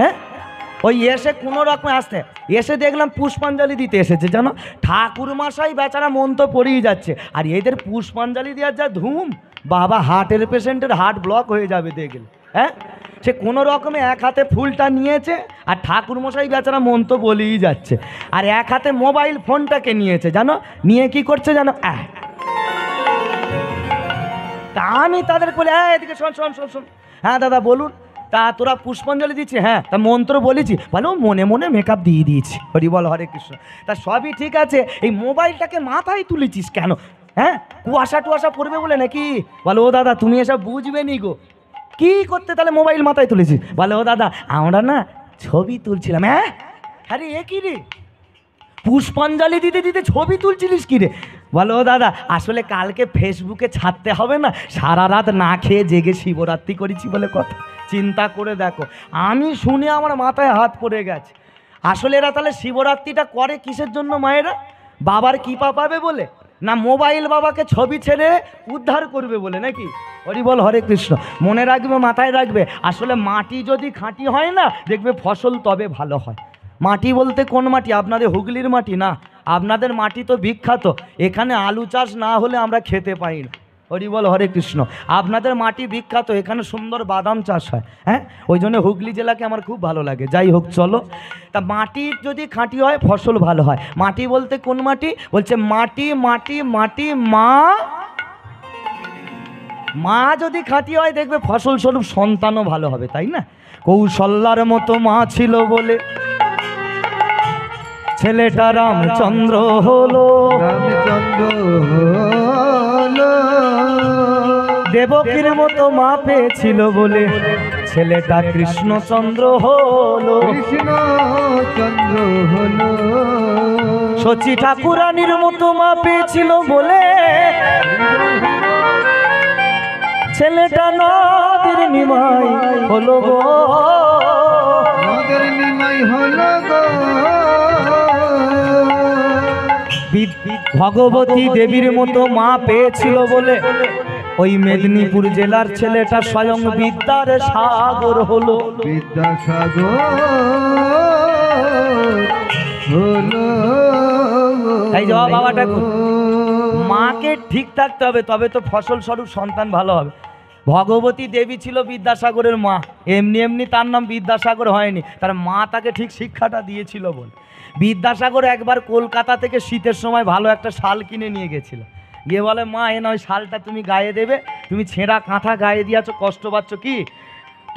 হ্যাঁ ওই এসে কোনো রকমে আসতে এসে দেখলাম পুষ্পাঞ্জলি দিতে এসেছে জানো, ঠাকুর মশাই বেচারা মন তো পড়েই যাচ্ছে, আর এদের পুষ্পাঞ্জলি দেওয়ার যা ধুম, বাবা হার্টের পেশেন্টের হার্ট ব্লক হয়ে যাবে দেখলে। হ্যাঁ সে কোনো রকমে এক হাতে ফুলটা নিয়েছে, আর ঠাকুর মশাই বেচারা মন তো বলেই যাচ্ছে, আর এক হাতে মোবাইল ফোনটাকে নিয়েছে জানো, নিয়ে কি করছে জানো, তা আমি তাদের বলি এদিকে শোন শোন শোন শোন, হ্যাঁ দাদা বলুন, তা তোরা পুষ্পাঞ্জলি দিচ্ছি, হ্যাঁ তা মন্ত্র বলেছি, ভালো মনে মনে মেকআপ দিয়ে দিয়েছি, হরি বল হরে কৃষ্ণ, তা সবই ঠিক আছে, এই মোবাইলটাকে মাথায় তুলেছিস কেন? হ্যাঁ কুয়াশা টুয়াশা পড়বে বলে নাকি? বলো ও দাদা তুমি এসব বুঝবে নি গো, কি করতে তাহলে মোবাইল মাথায় তুলেছিস? বলে ও দাদা আমরা না ছবি তুলছিলাম। হ্যাঁ আরে এ কি রে, পুষ্পাঞ্জলি দিতে দিতে ছবি তুলছিলিস কি রে? বলো দাদা আসলে কালকে ফেসবুকে ছাড়তে হবে না, সারা রাত না খেয়ে জেগে শিবরাত্রি করেছি বলে কথা। চিন্তা করে দেখো, আমি শুনে আমার মাথায় হাত পড়ে গেছে। আসলে এরা তাহলে শিবরাত্রিটা করে কিসের জন্য মায়েরা? বাবার কৃপা পাবে বলে, না মোবাইল বাবাকে ছবি ছেড়ে উদ্ধার করবে বলে নাকি? হরি বল হরে কৃষ্ণ। মনে রাখবে, মাথায় রাখবে, আসলে মাটি যদি খাঁটি হয় না দেখবে ফসল তবে ভালো হয়। মাটি বলতে কোন মাটি? আপনাদের হুগলির মাটি না, আপনাদের মাটি তো বিখ্যাত, এখানে আলু চাষ না হলে আমরা খেতে পাই না। হরি বল হরে কৃষ্ণ। আপনাদের মাটি বিখ্যাত, এখানে সুন্দর বাদাম চাষ হয়। হ্যাঁ ওই জন্য হুগলি জেলাকে আমার খুব ভালো লাগে। যাই হোক চলো, তা মাটি যদি খাঁটি হয় ফসল ভালো হয়। মাটি বলতে কোন মাটি? বলছে মাটি মাটি মাটি মা, মা যদি খাঁটি হয় দেখবে ফসল স্বরূপ সন্তানও ভালো হবে, তাই না? কৌশল্যার মতো মা ছিল বলে ছেলেটা রামচন্দ্র হলো, দেবকীর মতো মা পেয়েছিল বলে ছেলেটা কৃষ্ণচন্দ্র হলো, কৃষ্ণচন্দ্র হলো। শচী ঠাকুরানীর মতো মা পেয়েছিল বলে ছেলেটা নদের নিমাই হলো গো, নদের নিমাই হলো গো। ভগবতী দেবীর মতো মা পেয়েছিল বলে ওই মেদিনীপুর জেলার ছেলেটা স্বয়ং বিদ্যার সাগর হলো, বিদ্যাসাগর হলো। তাই জবাব বাবাটা, মাকে ঠিক থাকতে হবে তবে তো ফসল স্বরূপ সন্তান ভালো হবে। ভগবতী দেবী ছিল বিদ্যাসাগরের মা, এমনি এমনি তার নাম বিদ্যাসাগর হয়নি, তার মা তাকে ঠিক শিক্ষাটা দিয়েছিল বলে। বিদ্যাসাগর একবার কলকাতা থেকে শীতের সময় ভালো একটা শাল কিনে নিয়ে গেছিল, গিয়ে বলে মা এ নয় শালটা তুমি গায়ে দেবে, তুমি ছেঁড়া কাঁথা গায়ে দিয়েছো, কষ্ট পাচ্ছ কি,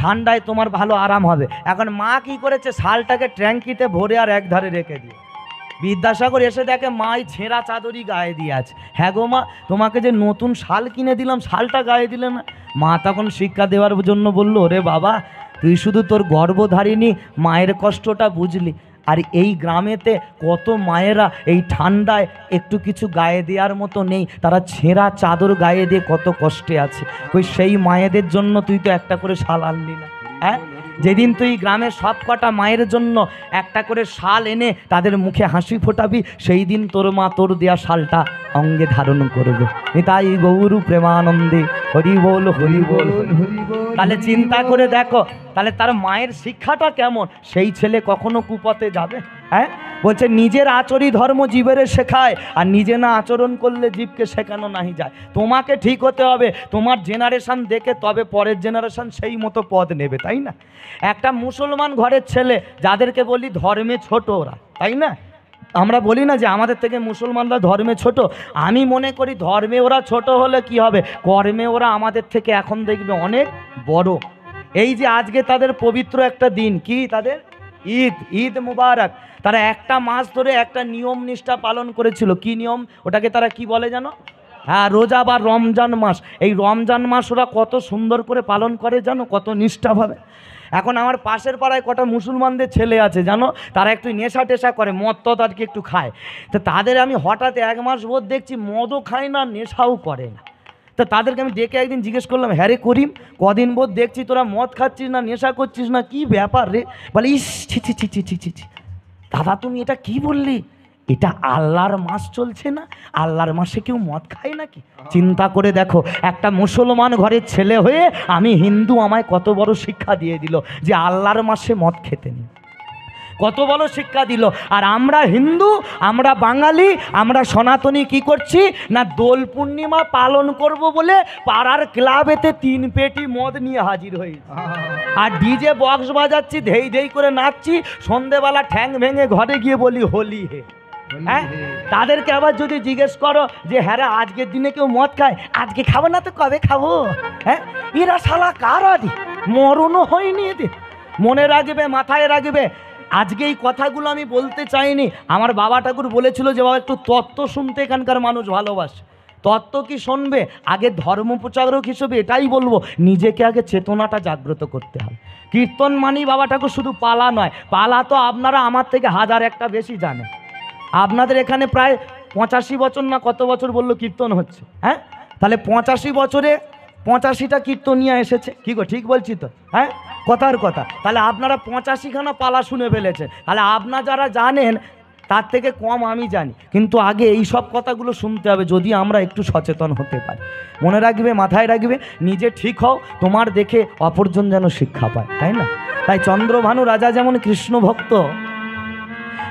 ঠান্ডায় তোমার ভালো আরাম হবে। এখন মা কি করেছে, শালটাকে ট্যাঙ্কিতে ভরে আর এক ধারে রেখে দিয়ে, বিদ্যাসাগর এসে দেখে মাই ছেঁড়া চাদরই গায়ে দিয়ে আছে। হ্যাঁ গো মা তোমাকে যে নতুন শাল কিনে দিলাম শালটা গায়ে দিলে না? মা তখন শিক্ষা দেওয়ার জন্য বললো, ওরে বাবা তুই শুধু তোর গর্ভধারিণী মায়ের কষ্টটা বুঝলি, আর এই গ্রামেতে কত মায়েরা এই ঠান্ডায় একটু কিছু গায়ে দেওয়ার মতো নেই, তারা ছেঁড়া চাদর গায়ে দিয়ে কত কষ্টে আছে, ওই সেই মায়েদের জন্য তুই তো একটা করে শাল আনলি না? হ্যাঁ যেদিন তুই গ্রামের সব কটা মায়ের জন্য একটা করে শাল এনে তাদের মুখে হাসি ফোটাবি, সেই দিন তোর মা তোর দেয়া শালটা অঙ্গে ধারণ করবে। তাই গৌরু প্রেমানন্দে হরি বল হরি বল হরি বল। তাহলে চিন্তা করে দেখো, তাহলে তার মায়ের শিক্ষাটা কেমন, সেই ছেলে কখনো কুপথে যাবে? হ্যাঁ বলছে নিজের আচরই ধর্ম জীবের শেখায়, আর নিজে না আচরণ করলে জীবকে শেখানো নাহি যায়। তোমাকে ঠিক হতে হবে, তোমার জেনারেশন দেখে তবে পরের জেনারেশন সেই মতো পদ নেবে, তাই না? একটা মুসলমান ঘরের ছেলে, যাদেরকে বলি ধর্মে ছোট ওরা, তাই না? আমরা বলি না যে আমাদের থেকে মুসলমানরা ধর্মে ছোট, আমি মনে করি ধর্মে ওরা ছোট হলে কি হবে, কর্মে ওরা আমাদের থেকে এখন দেখবে অনেক বড়। এই যে আজকে তাদের পবিত্র একটা দিন, কি তাদের ঈদ, ঈদ মুবারক, তারা একটা মাস ধরে একটা নিয়ম নিষ্ঠা পালন করেছিল। কি নিয়ম? ওটাকে তারা কি বলে জানো? হ্যাঁ রোজা বা রমজান মাস। এই রমজান মাস ওরা কত সুন্দর করে পালন করে জানো, কত নিষ্ঠাভাবে। এখন আমার পাশের পাড়ায় কটা মুসলমানদের ছেলে আছে জানো, তারা একটু নেশা টেশা করে, মদ টদ আর কি একটু খায়। তো তাদের আমি হঠাৎ এক মাস বোধ দেখছি মদও খায় না নেশাও করে না। তো তাদেরকে আমি ডেকে একদিন জিজ্ঞেস করলাম, হ্যাঁ রে করিম কদিন বোধ দেখছি তোরা মদ খাচ্ছিস না নেশা করছিস না, কি ব্যাপার রে? বলে ইস ছি ছি ছি ছি ছি ছি ছি, দাদা তুমি এটা কি বললি, এটা আল্লাহর মাস চলছে না, আল্লাহর মাসে কেউ মদ খায় নাকি? চিন্তা করে দেখো, একটা মুসলমান ঘরের ছেলে হয়ে আমি হিন্দু, আমায় কত বড় শিক্ষা দিয়ে দিল যে আল্লাহর মাসে মদ খেতে নেই, কত বড় শিক্ষা দিল। আর আমরা হিন্দু, আমরা বাঙালি, আমরা সনাতনী কি করছি না, দোল পূর্ণিমা পালন করব বলে পাড়ার ক্লাবেতে 3 পেটি মদ নিয়ে হাজির হই, আর ডিজে বক্স বাজাচ্ছি, ধেই ধেই করে নাচছি, সন্ধেবেলা ঠ্যাং ভেঙে ঘরে গিয়ে বলি হোলি হে। হ্যাঁ, তাদেরকে আবার যদি জিজ্ঞেস করো যে হ্যাঁ রে আজকের দিনে কেউ মদ খায়, আজকে খাবো না তো কবে খাবো? হ্যাঁ, এরা শালা কারা দি, মরণও হয়নি এদের। মনে রাখবে, মাথায় রাখবে, আজকে এই কথাগুলো আমি বলতে চাইনি। আমার বাবা ঠাকুর বলেছিল যে বাবা একটু তত্ত্ব শুনতে এখানকার মানুষ ভালোবাসে। তত্ত্ব কি শুনবে? আগে ধর্ম প্রচারক হিসেবে এটাই বলবো, নিজেকে আগে চেতনাটা জাগ্রত করতে হবে। কীর্তন মানি বাবা ঠাকুর শুধু পালা নয়, পালা তো আপনারা আমার থেকে 1001টা বেশি জানেন। আপনাদের এখানে প্রায় 85 বছর না কত বছর বললো কীর্তন হচ্ছে। হ্যাঁ, তাহলে 85 বছরে 85টা কীর্তনিয়া এসেছে, কি গো ঠিক বলছি তো? হ্যাঁ, কথার কথা। তাহলে আপনারা 85খানা পালা শুনে ফেলেছেন। তাহলে আপনারা যারা জানেন তার থেকে কম আমি জানি, কিন্তু আগে এই সব কথাগুলো শুনতে হবে যদি আমরা একটু সচেতন হতে পারি। মনে রাখবে, মাথায় রাখবে, নিজে ঠিক হও, তোমার দেখে অপরজন যেন শিক্ষা পায়, তাই না? তাই চন্দ্রভানু রাজা যেমন কৃষ্ণ ভক্ত,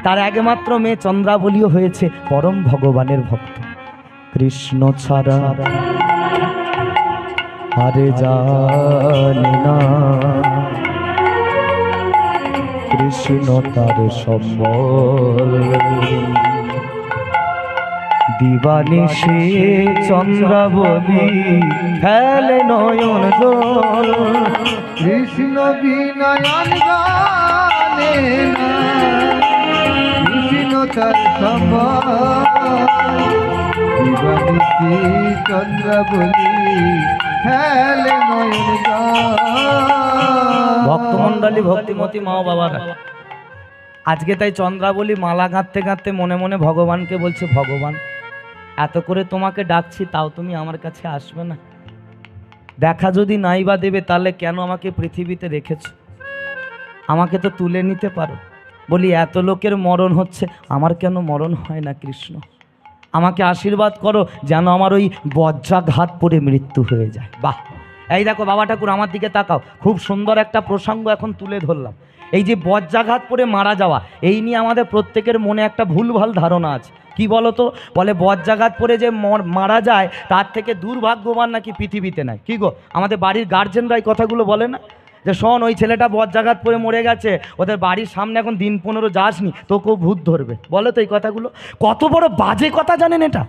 তার একমাত্র মেয়ে চন্দ্রাবলীও হয়েছে পরম ভগবানের ভক্ত। কৃষ্ণ ছাড়া আরে জানি না, কৃষ্ণ তার সম্বল, দিবানিশি চন্দ্রাবলী ফেলে নয়ন জল, কৃষ্ণ বিনয়ন গানে না, কৃষ্ণ তার সম্বল, দিবানিশি চন্দ্রাবলী ফেলে নয়ন জল। ভক্তমণ্ডলী, ভক্তিমতী মা বাবারা, আজকে তাই চন্দ্রাবলী মালা গাঁথতে গাঁথতে মনে মনে ভগবানকে বলছে, ভগবান এত করে তোমাকে ডাকছি তাও তুমি আমার কাছে আসবে না, দেখা যদি নাই বা দেবে তাহলে কেন আমাকে পৃথিবীতে রেখেছো? আমাকে তো তুলে নিতে পারো। বলি এত লোকের মরণ হচ্ছে, আমার কেন মরণ হয় না কৃষ্ণ? আমাকে আশীর্বাদ করো যেন আমার ওই বজ্রাঘাত পড়ে মৃত্যু হয়ে যায়। বাহ, এই দেখো বাবা ঠাকুর আমার দিকে তাকাও, খুব সুন্দর একটা প্রসঙ্গ এখন তুলে ধরলাম। এই যে বজ্রাঘাত পড়ে মারা যাওয়া, এই নিয়ে আমাদের প্রত্যেকের মনে একটা ভুলভাল ধারণা আছে। কি বলো তো? বলে বজ্রাঘাত পড়ে যে মারা যায় তার থেকে দুর্ভাগ্যবান নাকি পৃথিবীতে নাই। কি গো, আমাদের বাড়ির গার্জেনরা এই কথাগুলো বলে না যে শোন ওই ছেলেটা বজ্রাঘাত পড়ে মরে গেছে, ওদের বাড়ির সামনে এখন দিন 15 যাসনি, তোকেও ভূত ধরবে, বলে তো এই কথাগুলো? কত বড় বাজে কথা জানেন এটা?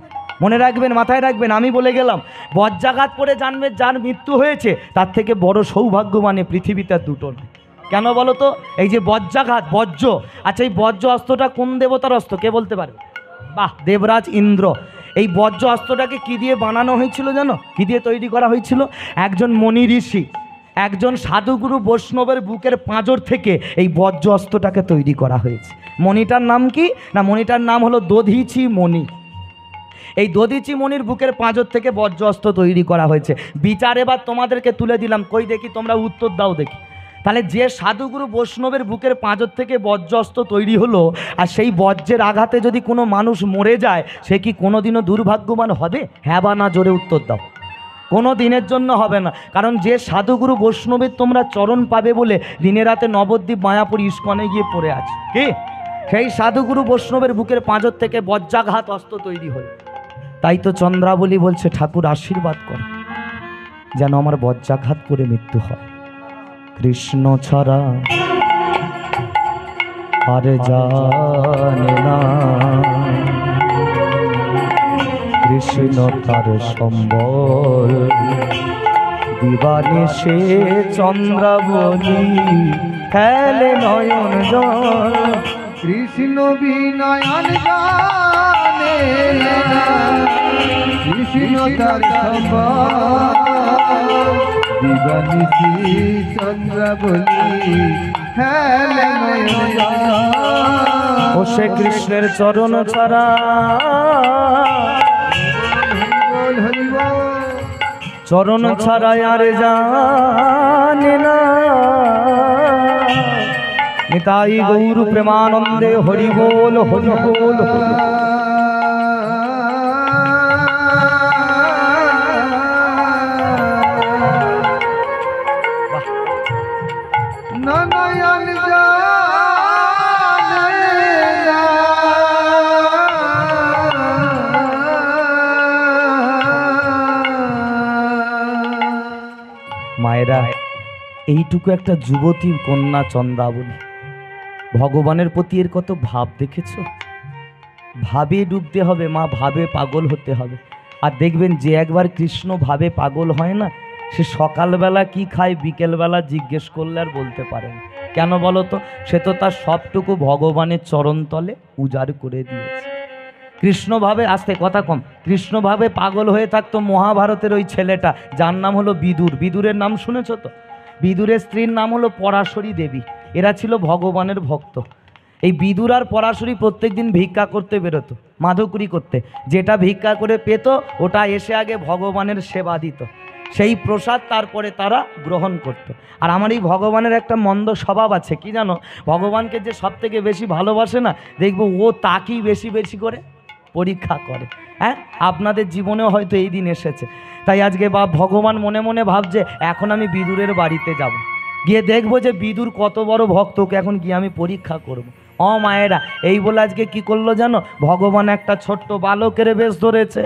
মনে রাখবেন, মাথায় রাখবেন, আমি বলে গেলাম বজ্রাঘাত পড়ে জানবে যার মৃত্যু হয়েছে তার থেকে বড় সৌভাগ্যবানে পৃথিবীতে আর দুটো নয়। কেন বলো তো? এই যে বজ্রাঘাত, বজ্র, আচ্ছা এই বজ্র অস্ত্রটা কোন দেবতার অস্ত্র কে বলতে পারবে? বাহ, দেবরাজ ইন্দ্র। এই বজ্র অস্ত্রটাকে কি দিয়ে বানানো হয়েছিল জানো? কি দিয়ে তৈরি করা হয়েছিল? একজন মণি ঋষি, একজন সাধুগুরু বৈষ্ণবের বুকের পাঁজর থেকে এই বজ্র অস্ত্রটাকে তৈরি করা হয়েছে। মণিটার নাম কি না? মণিটার নাম হলো দধিচি মণি। এই দধিচি মণির বুকের পাঁজর থেকে বজ্র অস্ত্র তৈরি করা হয়েছে। বিচার এবার তোমাদেরকে তুলে দিলাম, কই দেখি তোমরা উত্তর দাও দেখি। তাহলে যে সাধুগুরু বৈষ্ণবের বুকের পাঁজর থেকে বজ্র অস্ত্র তৈরি হলো, আর সেই বজ্রের আঘাতে যদি কোনো মানুষ মরে যায়, সে কি কোনোদিনও দুর্ভাগ্যবান হবে? হ্যাঁ বা না, জোরে উত্তর দাও। কোনো দিনের জন্য হবে না। কারণ যে সাধুগুরু বৈষ্ণবের তোমরা চরণ পাবে বলে দিনে রাতে নবদ্বীপ মায়াপুর ইস্কনে গিয়ে পড়ে আছে, কি সেই সাধুগুরু বৈষ্ণবের বুকের পাঁজর থেকে বজ্রাঘাত অস্ত্র তৈরি হল। তাই তো চন্দ্রাবলী বলছে, ঠাকুর আশীর্বাদ কর যেন আমার বজ্রাঘাত পরে মৃত্যু হয়। কৃষ্ণ ছাড়া আরে জানে না, কৃষ্ণ তার সম্বল, দিবানিশি চন্দ্রাবলী ফেলে নয়ন জল, কৃষ্ণ বিনয়ন গানে না, কৃষ্ণ তার সম্বল, দিবানিশি চন্দ্রাবলী ফেলে নয়ন জল। ও সে কৃষ্ণের চরণ ছাড়া, চরণ ছাড়া আর জানে না, নিতাই গৌর প্রেমানন্দে হরি বল হরি বল। নয়ন জানে না মায়েরা, এইটুকু একটা যুবতী কন্যা চন্দ্রাবলী, ভগবানের প্রতি এর কত ভাব দেখেছো? ভাবে ডুবতে হবে মা, ভাবে পাগল হতে হবে। আর দেখবেন যে একবার কৃষ্ণ ভাবে পাগল হয় না, সে সকালবেলা কি খায় বিকেলবেলা জিজ্ঞেস করলে আর বলতে পারে না। কেন বলো তো? সে তো তার সবটুকু ভগবানের চরণতলে উজাড় করে দিয়েছে। কৃষ্ণভাবে, আসতে কথা কম, কৃষ্ণভাবে পাগল হয়ে থাকতো মহাভারতের ওই ছেলেটা, যার নাম হলো বিদুর। বিদুরের নাম শুনেছ তো? বিদুরের স্ত্রীর নাম হলো পরাশরী দেবী। এরা ছিল ভগবানের ভক্ত। এই বিদুর আর পরাশরী প্রত্যেকদিন ভিক্ষা করতে বেরোতো, মাধবকুরি করতে। যেটা ভিক্ষা করে পেত ওটা এসে আগে ভগবানের সেবা দিত, সেই প্রসাদ তারপরে তারা গ্রহণ করত। আর আমার এই ভগবানের একটা মন্দ স্বভাব আছে, কি জানো? ভগবানকে যে সব থেকে বেশি ভালোবাসে না, দেখবো ও তাকেই বেশি বেশি করে পরীক্ষা করে। হ্যাঁ, আপনাদের জীবনেও হয়তো এই দিন এসেছে। তাই আজকে ভগবান মনে মনে ভাবছে এখন আমি বিদুরের বাড়িতে যাব, গিয়ে দেখবো যে বিদুর কত বড় ভক্ত, ওকে এখন গিয়ে আমি পরীক্ষা করব। মায়েরা, এই বলে আজকে কি করলো জানো? ভগবান একটা ছোট্ট বালকের বেশ ধরেছে।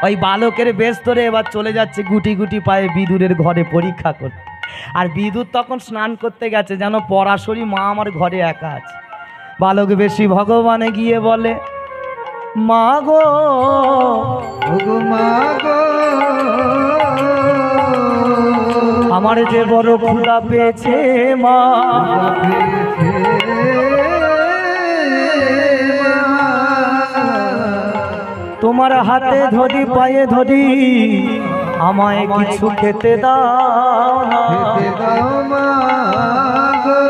ওই বালকের বেশ ধরে এবার চলে যাচ্ছে গুটি গুটি পায়ে বিদুরের ঘরে পরীক্ষা করতে। আর বিদুর তখন স্নান করতে গেছে, যেন পরাশরী মা আমার ঘরে একা আছে। বালক বেশি ভগবানে গিয়ে বলে, মা গো ওগো মা গো, আমার যে বড় ক্ষুধা পেয়েছে মা, তোমার হাতে ধরি পায়ে ধরি আমায় কিছু খেতে দাও না। খেতে দাও মা গো।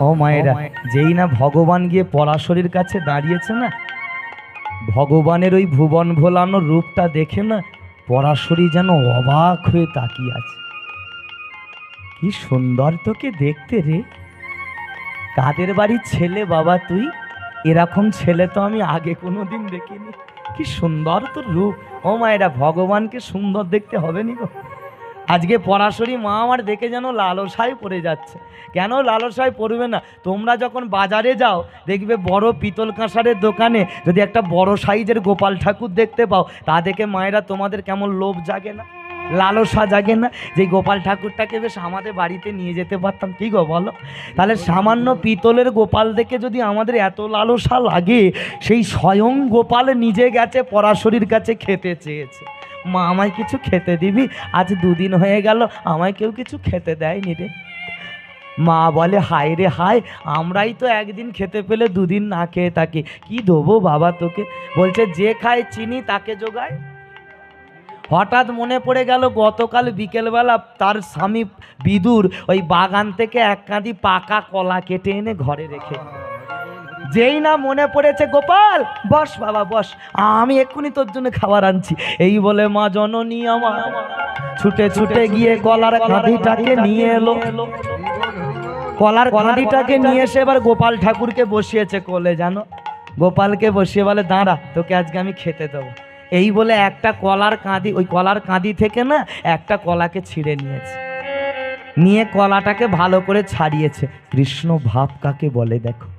ও মায়েরা, যেই না ভগবান গিয়ে পরাশরীর কাছে দাঁড়িয়েছে না, ভগবানের ওই ভুবন ভোলানো রূপটা দেখে না পরাশরী যেন অবাক হয়ে তাকিয়ে আছে। কি সুন্দর তোকে দেখতে রে, কাদের বাড়ির ছেলে বাবা তুই? এরকম ছেলে তো আমি আগে কোনোদিন দেখিনি। কি সুন্দর তোর রূপ। ও মায়েরা, ভগবানকে সুন্দর দেখতে হবে নি গো? আজকে পরাশরী মা আমার দেখে যেন লালসায় পড়ে যাচ্ছে। কেন লালসায় পড়বে না? তোমরা যখন বাজারে যাও দেখবে বড় পিতল কাঁসারের দোকানে যদি একটা বড় সাইজের গোপাল ঠাকুর দেখতে পাও, তা দেখে মায়েরা তোমাদের কেমন লোভ জাগে না, লালসা জাগে না? যে গোপাল ঠাকুরটাকে বেশ আমাদের বাড়িতে নিয়ে যেতে পারতাম, কি গো বলো? তাহলে সামান্য পিতলের গোপাল দেখে যদি আমাদের এত লালসা লাগে, সেই স্বয়ং গোপাল নিজে গেছে পরাশরীর কাছে খেতে চেয়েছে, মা আমায় কিছু খেতে দিবি? আজ 2 দিন হয়ে গেল আমায় কেউ কিছু খেতে দেয়নি রে। মা বলে, হায় রে হায়, আমরাই তো একদিন খেতে পেলে 2 দিন না খেয়ে থাকি, কি দেবো বাবা তোকে? বলছে, যে খায় চিনি তাকে জোগায়। হঠাৎ মনে পড়ে গেল গতকাল বিকেলবেলা তার স্বামী বিদুর ওই বাগান থেকে 1 কাঁদি পাকা কলা কেটে এনে ঘরে রেখে, যেই না মনে পড়েছে, গোপাল বস বাবা বস, আমি এক্ষুনি তোর জন্য খাবার আনছি। এই বলে মা জননী আমার ছুটে ছুটে গিয়ে কলার কাঁদিটাকে নিয়ে এলো। কলার কাঁদিটাকে নিয়ে এসে এবার গোপাল ঠাকুরকে বসিয়েছে কোলে, জানো? গোপালকে বসিয়ে বলে, দাঁড়া, তোকে আজকে আমি খেতে দেবো। এই বলে একটা কলার কাঁদি, ওই কলার কাঁদি থেকে না একটা কলাকে ছিঁড়ে নিয়েছে, নিয়ে কলাটাকে ভালো করে ছাড়িয়েছে। কৃষ্ণ ভাব কাকে বলে দেখো?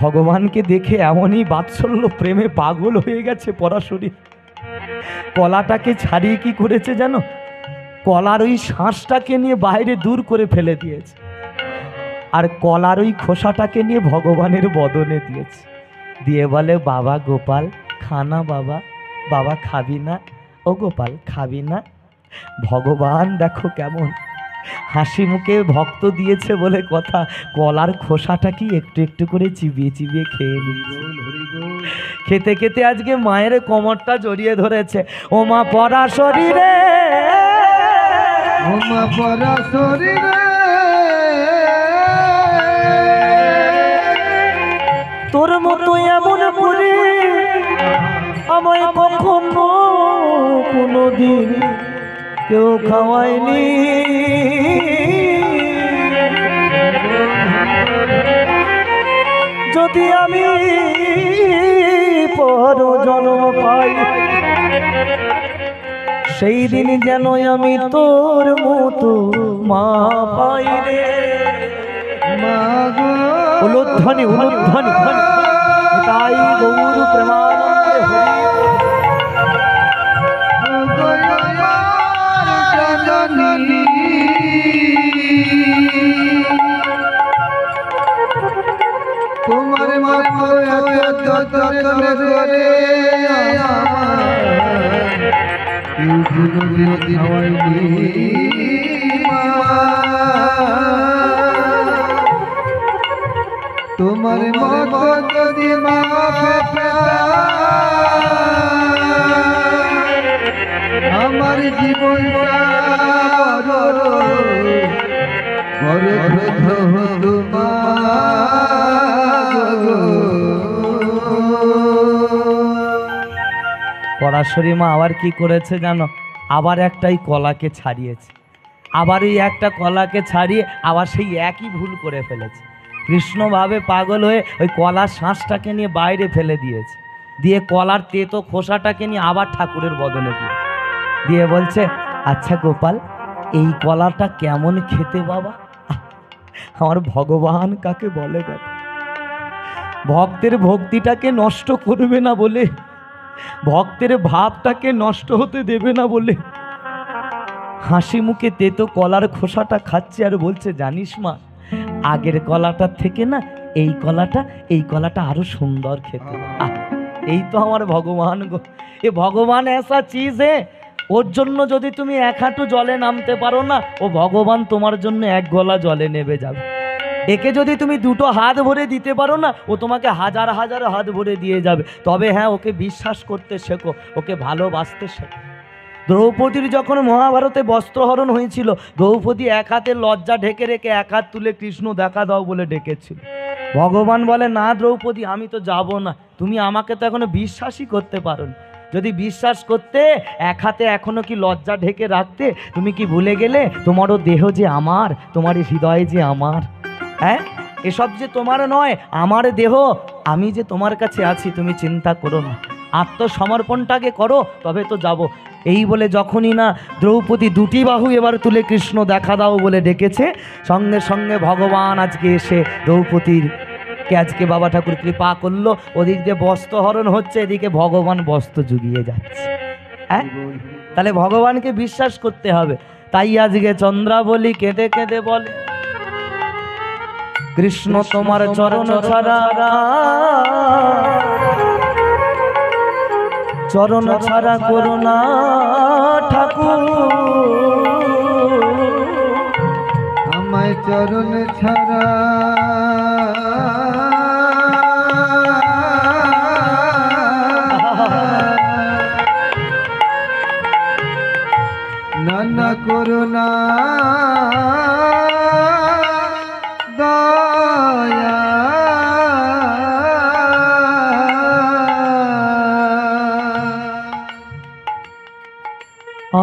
ভগবানকে দেখে এমনই বাৎসল্য প্রেমে পাগল হয়ে গেছে পরাশরী। কলাটাকে ছাড়িয়ে কি করেছে জানো? কলার ওই শাঁসটাকে নিয়ে বাইরে দূর করে ফেলে দিয়েছে, আর কলার ওই খোসাটাকে নিয়ে ভগবানের বদনে দিয়েছে। দিয়ে বলে, বাবা গোপাল খানা, বাবা বাবা খাবি না? ও গোপাল খাবি না? ভগবান দেখো কেমন হাসি মুখে ভক্ত দিয়েছে বলে কথা, কলার খোসাটা কি একটু একটু করে চিবিয়ে চিবিয়ে খেয়ে নিচ্ছে। খেতে খেতে আজকে মায়ের কোমরটা জড়িয়ে ধরেছে। ও মা পরাশরী রে, ও মা পরাশরী রে, তোর মতো এমন করে আমায় কখনো কোনোদিন কেউ খাওয়ায়নি। যদি আমি পর জন্ম পাই, সেই দিন যেন আমি তোর মতো মা পাই রে। মাগো উলুধ্বনি উলুধ্বনি তাই গৌর প্রেমানন্দে হরি। জননী তোমার মতো এত যত্ন করে তোমার মতো যদি মা আমার জীবন পরাশরী মা আবার কি করেছে জানো? আবার একটাই কলাকে ছাড়িয়েছে, আবার ওই একটা কলাকে ছাড়িয়ে আবার সেই একই ভুল করে ফেলেছে। কৃষ্ণ ভাবে পাগল হয়ে ওই কলার শাঁসটাকে নিয়ে বাইরে ফেলে দিয়েছে, দিয়ে কলার তেতো খোসাটাকে নিয়ে আবার ঠাকুরের বদনে দিয়ে বলছে, আচ্ছা গোপাল, এই কলাটা কেমন খেতে বাবা? আমার ভগবান কাকে বলে দেখ, ভক্তের ভক্তিটাকে নষ্ট করবে না বলে, ভক্তের ভাবটাকে নষ্ট হতে দেবে না বলে হাসি মুখে তেতো কলার খোসাটা খাচ্ছে আর বলছে, জানিস মা, আগের কলাটার থেকে না এই কলাটা আরো সুন্দর খেতে। এই তো আমার ভগবান গো, এ ভগবান এসা চিজ হে, ওর জন্য যদি তুমি এক হাঁটু জলে নামতে পারো না, ও ভগবান তোমার জন্য এক গলা জলে নেমে যাবে। একে যদি তুমি দুটো হাত ভরে দিতে পারো না, ও তোমাকে হাজার হাজার হাত ভরে দিয়ে যাবে। তবে হ্যাঁ, ওকে বিশ্বাস করতে শেখো, ওকে ভালোবাসতে শেখো। দ্রৌপদীর যখন মহাভারতে বস্ত্রহরণ হয়েছিল, দ্রৌপদী এক হাতে লজ্জা ঢেকে রেখে এক হাত তুলে কৃষ্ণ দেখা দাও বলে ডেকেছিল। ভগবান বলে, না দ্রৌপদী, আমি তো যাব না, তুমি আমাকে তো এখনো বিশ্বাসই করতে পারো না। যদি বিশ্বাস করতে, এক হাতে এখনো কি লজ্জা ঢেকে রাখতে? তুমি কি ভুলে গেলে তোমারও দেহ যে আমার, তোমার হৃদয় যে আমার? হ্যাঁ, এসব যে তোমার নয়, আমার দেহ, আমি যে তোমার কাছে আছি, তুমি চিন্তা করো না, আত্মসমর্পণটাকে করো, তবে তো যাব। এই বলে যখনই না দ্রৌপদী দুটি বাহু এবার তুলে কৃষ্ণ দেখা দাও বলে ডেকেছে, সঙ্গে সঙ্গে ভগবান আজকে এসে দ্রৌপদীরকে আজকে বাবা ঠাকুর কৃপা করলো। ওদিক দিয়ে বস্ত্রহরণ হচ্ছে, এদিকে ভগবান বস্ত্র জুগিয়ে যাচ্ছে। হ্যাঁ, তাহলে ভগবানকে বিশ্বাস করতে হবে। তাই আজকে চন্দ্রাবলী কেঁদে কেঁদে বলে, কৃষ্ণ তোমার চরণ ছাড়া, চরণ ছাড়া করুণা ঠাকুর, আমায় চরণ ছাড়া নানা করুণা দয়া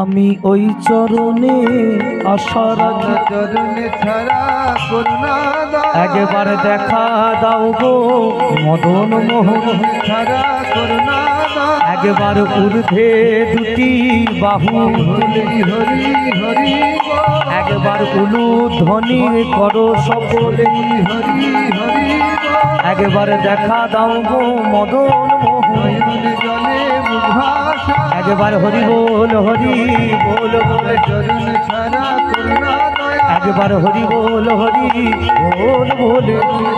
আমি ওই চরণে আশা রাখি, চরণে ছাড়া করুণা দয়া একবার দেখা দাও গো মদন মোহন, ছাড়া করুণা দয়া একবার ঊর্ধ্বে দুটি বাহু হরি হরি হরি বল। একবার উলুধ্বনি করো সকলে, হরি হরি বল। একবার দেখা দাও গো মদন মোহন, নয়নে জলে মুভাসা একবার হরি বল বলে, চরণ ছাড়া করুণা দয়া একবার হরি বল বলে,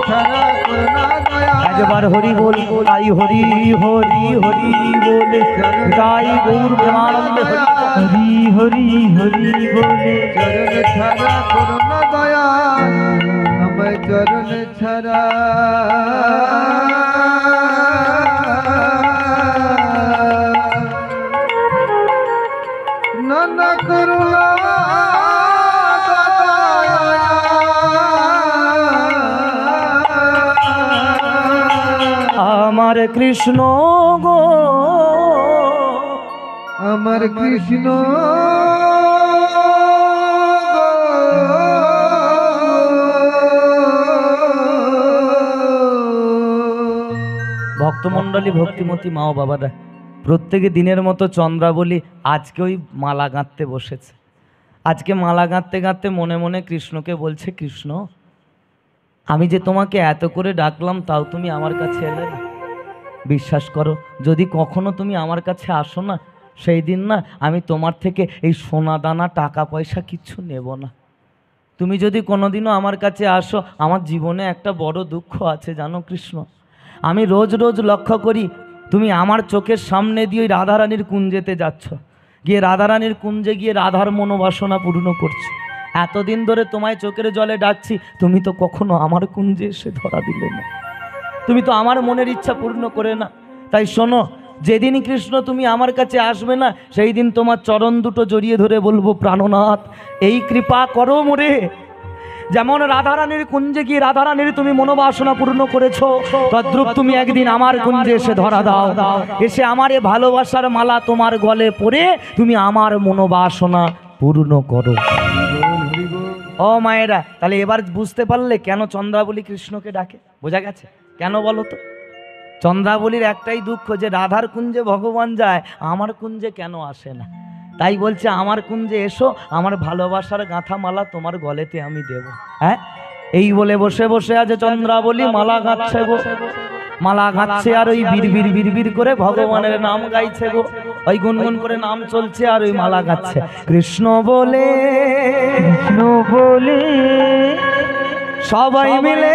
ছাড়া করুণা দয়া একবার হরি বল, তাই হরি হরি হরি বলে, তাই গৌর প্রেমানন্দে হরি হরি হরি বলে। চরণ ছাড়া করুণা দয়া আমায় চরণ ছাড়া নানা করুণা আমার কৃষ্ণ গো, আমার কৃষ্ণ ভক্তমণ্ডলী ভক্তিমতী মা ও বাবারা, প্রত্যেকে দিনের মতো চন্দ্রাবলী আজকে ওই মালা গাঁথতে বসেছে। আজকে মালা গাঁথতে গাঁথতে মনে মনে কৃষ্ণকে বলছে, কৃষ্ণ আমি যে তোমাকে এত করে ডাকলাম তাও তুমি আমার কাছে এলে না। বিশ্বাস করো, যদি কখনো তুমি আমার কাছে আসো না, সেই দিন না আমি তোমার থেকে এই সোনা দানা টাকা পয়সা কিচ্ছু নেব না। তুমি যদি কোনোদিনও আমার কাছে আসো, আমার জীবনে একটা বড় দুঃখ আছে জানো কৃষ্ণ। আমি রোজ রোজ লক্ষ্য করি তুমি আমার চোখের সামনে দিয়ে ওই রাধারানীর কুঞ্জেতে যাচ্ছ, গিয়ে রাধারানীর কুঞ্জে গিয়ে রাধার মনোবাসনা পূর্ণ করছো। এতদিন ধরে তোমায় চোখের জলে ডাকছি, তুমি তো কখনো আমার কুঞ্জে এসে ধরা দিলে না, তুমি তো আমার মনের ইচ্ছা পূর্ণ করে না। তাই শোনো, যেদিন কৃষ্ণ তুমি আমার কাছে আসবে না, সেই দিন তোমার চরণ দুটো জড়িয়ে ধরে বলবো, প্রাণনাথ এই কৃপা করো মোরে। যেমন রাধারানীর কুঞ্জে গিয়ে রাধারানীর তুমি মনোবাসনা পূর্ণ করেছো, তদ্রূপ তুমি একদিন আমার কুঞ্জে এসে ধরা দাও, এসে আমার এ ভালোবাসার মালা তোমার গলে পড়ে তুমি আমার মনোবাসনা পূর্ণ করো। ও মায়েরা, তাহলে এবার বুঝতে পারলে কেন চন্দ্রাবলী কৃষ্ণকে ডাকে? বোঝা গেছে কেন বলো তো? চন্দ্রাবলীর একটাই দুঃখ যে রাধার কুঞ্জে ভগবান যায়, আমার কুঞ্জে কেন আসে না। তাই বলছে আমার কুঞ্জে এসো, আমার ভালোবাসার গাঁথা মালা তোমার গলেতে আমি দেব। হ্যাঁ, এই বলে বসে বসে আছে চন্দ্রাবলী মালা গাঁথছে গো, মালা গাঁথছে আর ওই বিড়বিড় বিড়বিড় করে ভগবানের নাম গাইছে গো, ওই গুনগুন করে নাম চলছে আর ওই মালা গাচ্ছে। কৃষ্ণ বলে কৃষ্ণ বলে সবাই মিলে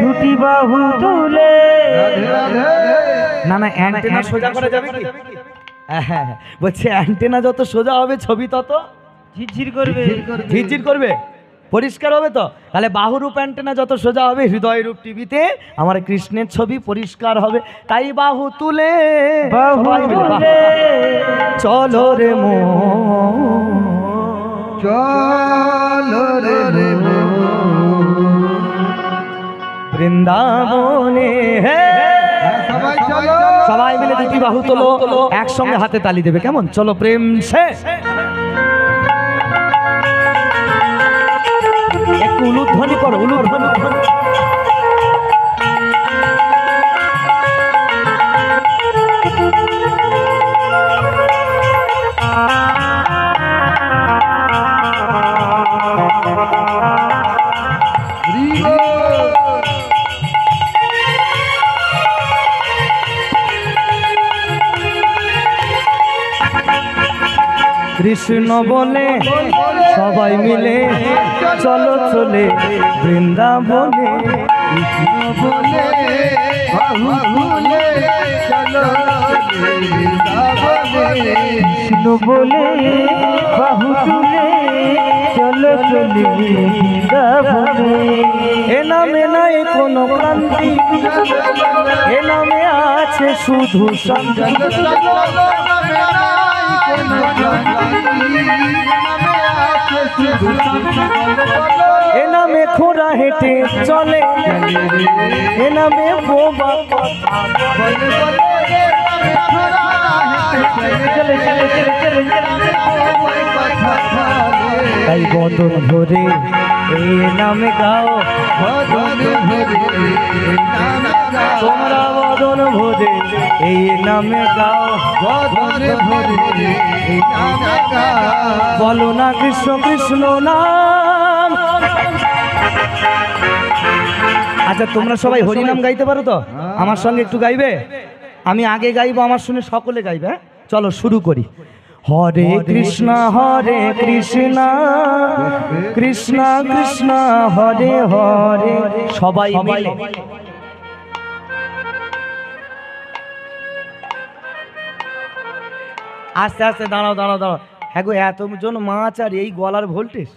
দুটি বাহু তুলে। না না, অ্যান্টেনা সোজা করা যাবে কি? হ্যাঁ, বলছে অ্যান্টেনা যত সোজা হবে ছবি তত ঝিরঝির করবে, ঝিরঝির করবে, পরিষ্কার হবে। তো তাহলে বাহুরূপ অ্যান্টেনা যত সোজা হবে, হৃদয়রূপ টিভিতে আমার কৃষ্ণের ছবি পরিষ্কার হবে। তাই বাহু তুলে চলো রে মো, চলো রে বৃন্দাবনে। সবাই চলো, সবাই মিলে দুটি বাহু তোলো, একসঙ্গে হাতে তালি দেবে, কেমন? চলো প্রেম সে। একটু উলুধ্বনি করো, উলুধ্বনি। কৃষ্ণ বলে সবাই মিলে চলো চলে বৃন্দাবনে। কৃষ্ণ বলে বাহু তুলে চলো বৃন্দাবনে। কৃষ্ণ বলে বাহু তুলে চলো চলে বৃন্দাবনে। এ নামে নাই কোনো ক্লান্তি, এ নামে আছে শুধু শান্তি। এ নামে খোঁড়া হেঁটে চলে, এ নামে বোবা কথা বলে। তাই বদন ভরে এই নামে গাও, তোমরা বদন ভরে এই নামে গাও, বলো না কৃষ্ণ কৃষ্ণ নাম। আচ্ছা, তোমরা সবাই হরিনাম গাইতে পারো তো? আমার সঙ্গে একটু গাইবে? আমি আগে গাইবো, আমার শুনে সকলে গাইবে। চলো শুরু করি। হরে কৃষ্ণ কৃষ্ণ কৃষ্ণ হরে হরে। সবাই মিলে আস্তে আস্তে দাঁড়াও দাঁড়াও দাঁড়াও। হ্যাঁ গো, এতজন মাছ আর এই গলার ভোল্টেজ।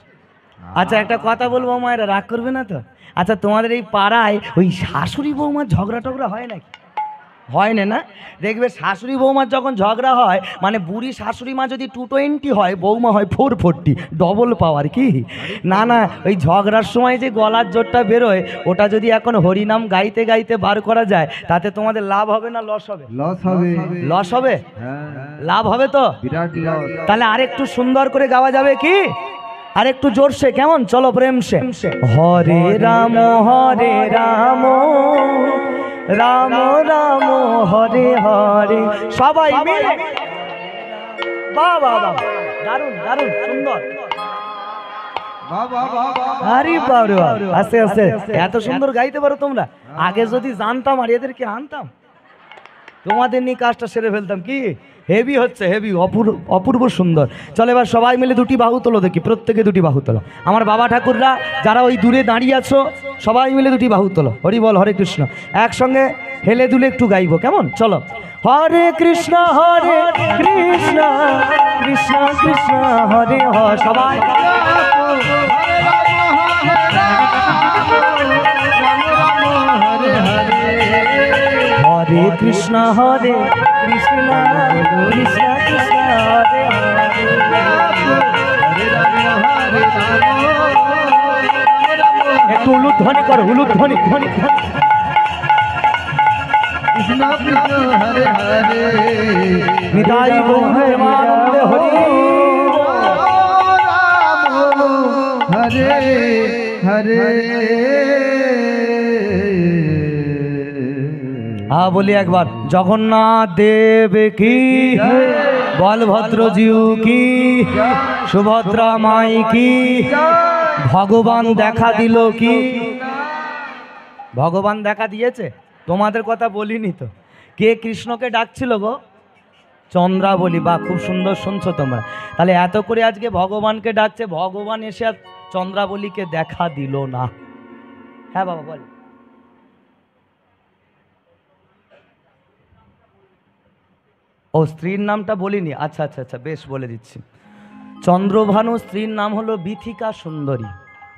আচ্ছা, একটা কথা বলবো, মায়েরা রাগ করবে না তো? আচ্ছা, তোমাদের এই পাড়ায় ওই শাশুড়ি বৌমার ঝগড়া টগড়া হয় নাকি? হয় না? না, দেখবে শাশুড়ি বৌমার যখন ঝগড়া হয়, মানে বুড়ি শাশুড়ি মা যদি 220 হয়, বৌমা হয় 440, ডবল পাওয়ার কি? না না, ওই ঝগড়ার সময় যে গলার জোরটা বেরোয়, ওটা যদি এখন হরিনাম গাইতে গাইতে বার করা যায়, তাতে তোমাদের লাভ হবে না লস হবে? লস হবে। লস হবে? লাভ হবে তো? বিরাট লস। তাহলে আরেকটু সুন্দর করে গাওয়া যাবে কি? আর একটু জোরসে, কেমন? চলো প্রেম সে। হরে রাম রাম রাম হরে হরে। সবাই মিলে বাহ বাহ বাহ, দারুণ দারুণ সুন্দর। আরে বাবা, আস্তে আস্তে, এত সুন্দর গাইতে পারো তোমরা। আগে যদি জানতাম আর এদেরকে আনতাম, তোমাদের নিয়ে কাজটা সেরে ফেলতাম। কি হেভি হচ্ছে, হেভি, অপূর্ব সুন্দর। চলো এবার সবাই মিলে দুটি বাহু তোলো দেখি, প্রত্যেকে দুটি বাহু তোলো। আমার বাবা ঠাকুররা যারা ওই দূরে দাঁড়িয়ে আছো, সবাই মিলে দুটি বাহু তোলো। হরি বল, হরে কৃষ্ণ। একসঙ্গে হেলে দুলে একটু গাইবো, কেমন? চলো। হরে কৃষ্ণ কৃষ্ণ কৃষ্ণ হরে হরে। সবাই হরে কৃষ্ণ কৃষ্ণ কৃষ্ণ হরে হরে। একটু উলুধ্বনি করো, উলুধ্বনি ধ্বনি। কৃষ্ণ কৃষ্ণ হরে হরে নিতাই গৌর প্রেমানন্দে হরি রাম হরে হরে। বলি একবার, জগন্নাথ দেব কি, বলভদ্রজিউ কি, সুভদ্রা মাই কি, ভগবান দেখা দিল কি। ভগবান দেখা দিয়েছে? তোমাদের কথা বলিনি তো। কে কৃষ্ণকে ডাকছিল গো? চন্দ্রাবলী। বা খুব সুন্দর শুনছো তোমরা। তাহলে এত করে আজকে ভগবানকে ডাকছে, ভগবান এসে আর চন্দ্রাবলীকে দেখা দিল না। হ্যাঁ বাবা বল। ও স্ত্রীর নামটা বলিনি, আচ্ছা আচ্ছা আচ্ছা, বেশ বলে দিচ্ছি। চন্দ্রভানু স্ত্রীর নাম হলো বিথিকা সুন্দরী,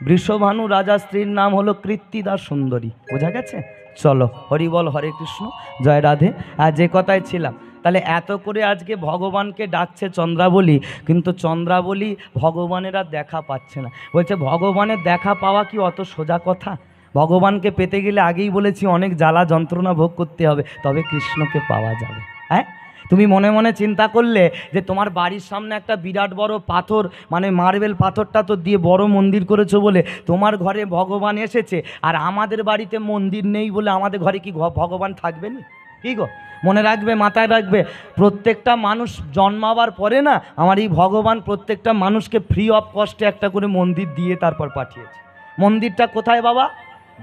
বৃষভানু রাজা স্ত্রীর নাম হলো কৃত্তিদা সুন্দরী। বোঝা গেছে? চলো, হরি বল, হরে কৃষ্ণ, জয় রাধে। আর যে কথায় ছিলাম, তাহলে এত করে আজকে ভগবানকে ডাকছে চন্দ্রাবলী, কিন্তু চন্দ্রাবলী ভগবানের আর দেখা পাচ্ছে না। বলছে ভগবানের দেখা পাওয়া কি অত সোজা কথা? ভগবানকে পেতে গেলে আগেই বলেছি অনেক জ্বালা যন্ত্রণা ভোগ করতে হবে, তবে কৃষ্ণকে পাওয়া যাবে। হ্যাঁ, তুমি মনে মনে চিন্তা করলে যে তোমার বাড়ির সামনে একটা বিরাট বড় পাথর, মানে মার্বেল পাথরটা তো দিয়ে বড় মন্দির করেছো বলে তোমার ঘরে ভগবান এসেছে, আর আমাদের বাড়িতে মন্দির নেই বলে আমাদের ঘরে কি ভগবান থাকবে না? কি গো, মনে রাখবে, মাথায় রাখবে, প্রত্যেকটা মানুষ জন্মাবার পরে না আমার এই ভগবান প্রত্যেকটা মানুষকে ফ্রি অফ কস্টে একটা করে মন্দির দিয়ে তারপর পাঠিয়েছে। মন্দিরটা কোথায় বাবা?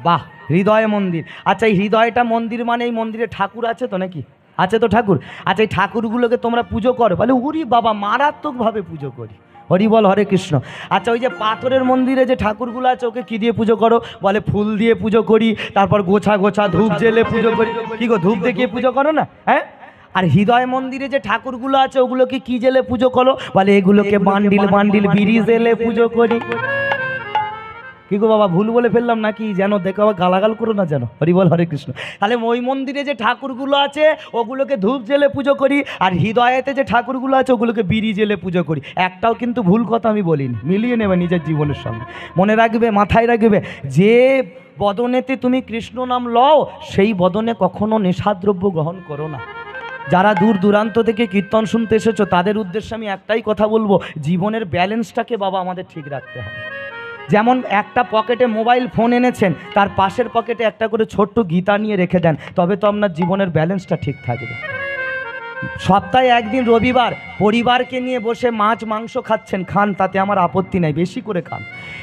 বাহ, হৃদয়ে মন্দির। আচ্ছা, এই হৃদয়টা মন্দির মানে এই মন্দিরে ঠাকুর আছে তো নাকি? আছে তো ঠাকুর। আচ্ছা, এই ঠাকুরগুলোকে তোমরা পুজো করো? বলে উরি বাবা, মারাত্মকভাবে পুজো করি। হরি বল, হরে কৃষ্ণ। আচ্ছা, ওই যে পাথরের মন্দিরে যে ঠাকুরগুলো আছে ওকে কি দিয়ে পুজো করো? বলে ফুল দিয়ে পুজো করি, তারপর গোছা গোছা ধূপ জেলে পুজো করি। কি গো, ধূপ দেখিয়ে পুজো করো না? হ্যাঁ। আর হৃদয় মন্দিরে যে ঠাকুরগুলো আছে ওগুলোকে কি জেলে পুজো করো? বলে এগুলোকে বান্ডিল বান্ডিল বিড়ি জেলে পুজো করি। কি গো বাবা, ভুল বলে ফেললাম নাকি? যেন দেখো আবার গালাগাল করো না যেন। হরি বল, হরে কৃষ্ণ। তাহলে ওই মন্দিরে যে ঠাকুরগুলো আছে ওগুলোকে ধূপ জেলে পুজো করি, আর হৃদয়েতে যে ঠাকুরগুলো আছে ওগুলোকে বিড়ি জেলে পুজো করি। একটাও কিন্তু ভুল কথা আমি বলিনি, মিলিয়ে নেবে নিজের জীবনের সঙ্গে। মনে রাখবে, মাথায় রাখবে, যে বদনেতে তুমি কৃষ্ণ নাম লও সেই বদনে কখনো নেশাদ্রব্য গ্রহণ করো না। যারা দূর দূরান্ত থেকে কীর্তন শুনতে এসেছো তাদের উদ্দেশ্যে আমি একটাই কথা বলবো, জীবনের ব্যালেন্সটাকে বাবা আমাদের ঠিক রাখতে হবে। যেমন একটা পকেটে মোবাইল ফোন এনেছেন, তার পাশের পকেটে একটা করে ছোট্ট গীতা নিয়ে রেখে দেন, তবে তো আপনার জীবনের ব্যালেন্সটা ঠিক থাকবে। সপ্তাহে একদিন রবিবার পরিবারকে নিয়ে বসে মাছ মাংস খাচ্ছেন, খান, তাতে আমার আপত্তি নাই, বেশি করে খান।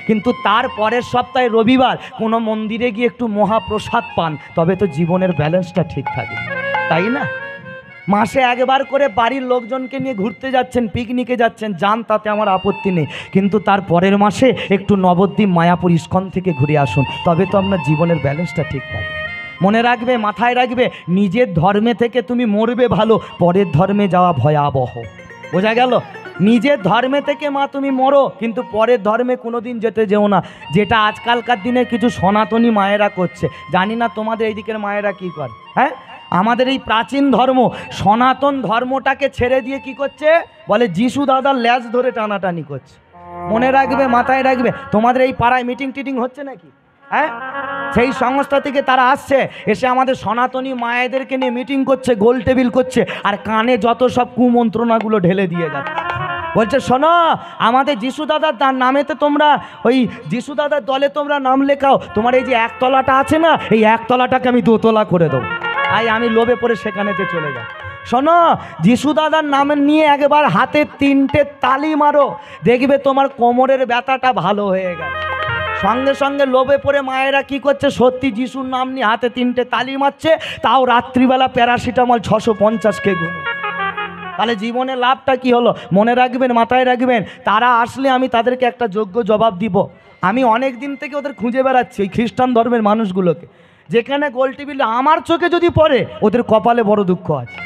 কিন্তু তার পরের সপ্তাহে রবিবার কোনো মন্দিরে গিয়ে একটু মহাপ্রসাদ পান, তবে তো জীবনের ব্যালেন্সটা ঠিক থাকবে, তাই না? মাসে একবার করে বাড়ির লোকজনকে নিয়ে ঘুরতে যাচ্ছেন, পিকনিকে যাচ্ছেন, যান, তাতে আমার আপত্তি নেই, কিন্তু তার পরের মাসে একটু নবদ্বীপ মায়াপুর ইস্কন থেকে ঘুরে আসুন, তবে তো আপনার জীবনের ব্যালেন্সটা ঠিক থাকবে। মনে রাখবে, মাথায় রাখবে, নিজের ধর্মে থেকে তুমি মরবে ভালো, পরের ধর্মে যাওয়া ভয়াবহ। বোঝা গেল? নিজের ধর্মে থেকে মা তুমি মরো, কিন্তু পরের ধর্মে কোনোদিন যেতে যেও না, যেটা আজকালকার দিনে কিছু সনাতনী মায়েরা করছে। জানি না তোমাদের এই দিকের মায়েরা কী করে। হ্যাঁ, আমাদের এই প্রাচীন ধর্ম সনাতন ধর্মটাকে ছেড়ে দিয়ে কি করছে? বলে যিশু দাদার ল্যাজ ধরে টানাটানি করছে। মনে রাখবে, মাথায় রাখবে, তোমাদের এই পাড়ায় মিটিং টিটিং হচ্ছে নাকি? হ্যাঁ, সেই সংস্থা থেকে তারা আসছে, এসে আমাদের সনাতনী মায়েদেরকে নিয়ে মিটিং করছে, গোল টেবিল করছে, আর কানে যত সব কুমন্ত্রণাগুলো ঢেলে দিয়ে যাচ্ছে। বলছে শোনো, আমাদের যিশু দাদার নামেতে তোমরা ওই যিশু দাদার দলে তোমরা নাম লেখাও, তোমার এই যে একতলাটা আছে না, এই একতলাটাকে আমি দোতলা করে দেবো। আমি লোভে পড়ে সেখানেতে চলে যাই। শোনো, যিশু দাদার নাম নিয়ে একবার হাতে 3টে তালি মারো, দেখবে তোমার কোমরের ব্যথাটা ভালো হয়ে গেছে। সঙ্গে সঙ্গে লোভে পড়ে মায়েরা কি করছে, সত্যি যিশুর নাম নিয়ে হাতে 3টে তালি মারছে, তাও রাত্রিবেলা প্যারাসিটামল 650 খেয়ে। তাহলে জীবনে লাভটা কি হলো? মনে রাখবেন, মাথায় রাখবেন, তারা আসলে আমি তাদেরকে একটা যোগ্য জবাব দিব। আমি অনেক দিন থেকে ওদের খুঁজে বেড়াচ্ছি, এই খ্রিস্টান ধর্মের মানুষগুলোকে, যেখানে গোল টিভি আমার চোখে যদি পড়ে ওদের কপালে বড় দুঃখ আছে।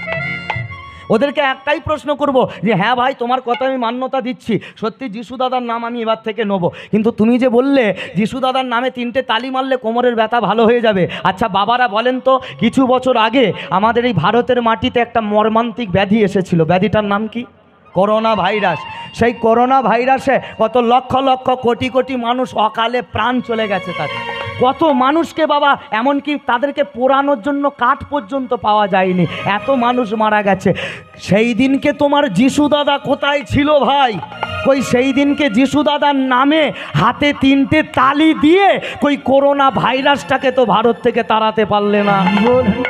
ওদেরকে একটাই প্রশ্ন করব যে হ্যাঁ ভাই, তোমার কথা আমি মান্যতা দিচ্ছি, সত্যি যিশু দাদার নাম আমি এবার থেকে নেব, কিন্তু তুমি যে বললে যিশু দাদার নামে 3টে তালি মারলে কোমরের ব্যথা ভালো হয়ে যাবে। আচ্ছা বাবারা বলেন তো, কিছু বছর আগে আমাদের এই ভারতের মাটিতে একটা মর্মান্তিক ব্যাধি এসেছিল, ব্যাধিটার নাম কি? Corona virus. সেই করোনা ভাইরাসে কত লক্ষ লক্ষ কোটি কোটি মানুষ অকালে প্রাণ চলে গেছে তাদের। কত মানুষকে বাবা, এমনকি তাদেরকে পোড়ানোর জন্য কাঠ পর্যন্ত পাওয়া যায়নি, এত মানুষ মারা গেছে। সেই দিনকে তোমার যিশু দাদা কোথায় ছিল ভাই? কই সেই দিনকে যিশু দাদার নামে হাতে 3টে তালি দিয়ে কই করোনা ভাইরাসটাকে তো ভারত থেকে তাড়াতে পারলে না।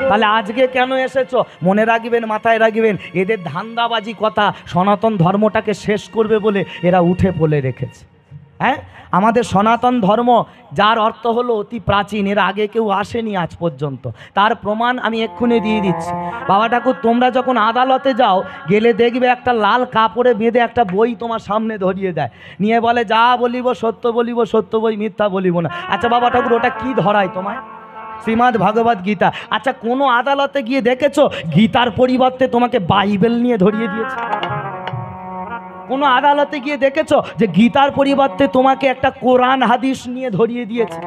তাহলে আজকে কেন এসেছো? মনে রাখবেন, মাথায় রাখবেন, এদের ধান্দাবাজি কথা সনাতন ধর্মটাকে শেষ করবে বলে এরা উঠে পড়ে রেখেছে। হ্যাঁ, আমাদের সনাতন ধর্ম যার অর্থ হলো অতি প্রাচীন, এর আগে কেউ আসেনি আজ পর্যন্ত। তার প্রমাণ আমি এক্ষুনি দিয়ে দিচ্ছি। বাবা ঠাকুর, তোমরা যখন আদালতে যাও, গেলে দেখবে একটা লাল কাপড়ে বেঁধে একটা বই তোমার সামনে ধরিয়ে দেয়, নিয়ে বলে যা বলিব সত্য বলিব, সত্য বই মিথ্যা বলিব না। আচ্ছা বাবা ঠাকুর, ওটা কি ধরায় তোমায়? শ্রীমদ্ ভগবত গীতা। আচ্ছা কোনো আদালতে গিয়ে দেখেছো গীতার পরিবর্তে তোমাকে বাইবেল নিয়ে ধরিয়ে দিয়েছে? কোনো আদালতে গিয়ে দেখেছো যে গীতার পরিবর্তে তোমাকে একটা কোরআন হাদিস নিয়ে ধরিয়ে দিয়েছে?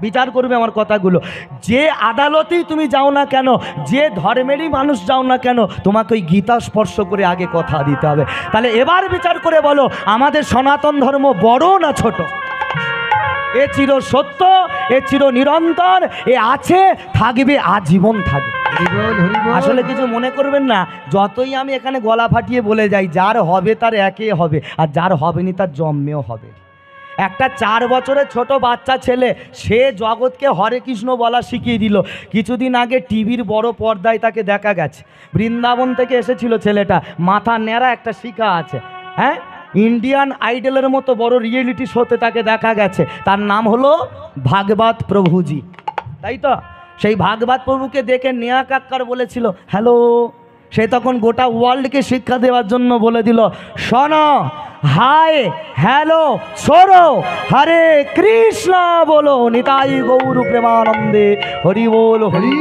বিচার করবে আমার কথাগুলো। যে আদালতেই তুমি যাও না কেন, যে ধর্মেরই মানুষ যাও না কেন, তোমাকে ওই গীতা স্পর্শ করে আগে কথা দিতে হবে। তাহলে এবার বিচার করে বলো, আমাদের সনাতন ধর্ম বড় না ছোট? এ চির সত্য, এ চির নিরন্তর, এ আছে, থাকবে, আজীবন থাকবে। আসলে কিছু মনে করবেন না, যতই আমি এখানে গলা ফাটিয়ে বলে যাই, যার হবে তার একে হবে, আর যার হবেনি তার জন্মেও হবে। একটা 4 বছরের ছোট বাচ্চা ছেলে, সে জগৎকে হরে কৃষ্ণ বলা শিখিয়ে দিল। কিছুদিন আগে টিভির বড় পর্দায় তাকে দেখা গেছে, বৃন্দাবন থেকে এসেছিল ছেলেটা, মাথা ন্যাড়া, একটা শিখা আছে। হ্যাঁ, ইন্ডিয়ান আইডলের মতো বড় রিয়েলিটি শোতে তাকে দেখা গেছে। তার নাম হলো ভাগবত প্রভুজি, তাই তো? সেই ভাগবত প্রভুকে দেখে নেয়া কাক্কার বলেছিল হ্যালো। সে তখন গোটা ওয়ার্ল্ডকে শিক্ষা দেওয়ার জন্য বলে দিল, শোনো, হাই হ্যালো ছোড়ো, হরে কৃষ্ণ বলো, নিতাই গৌর প্রেমানন্দে, হরি বল হরি।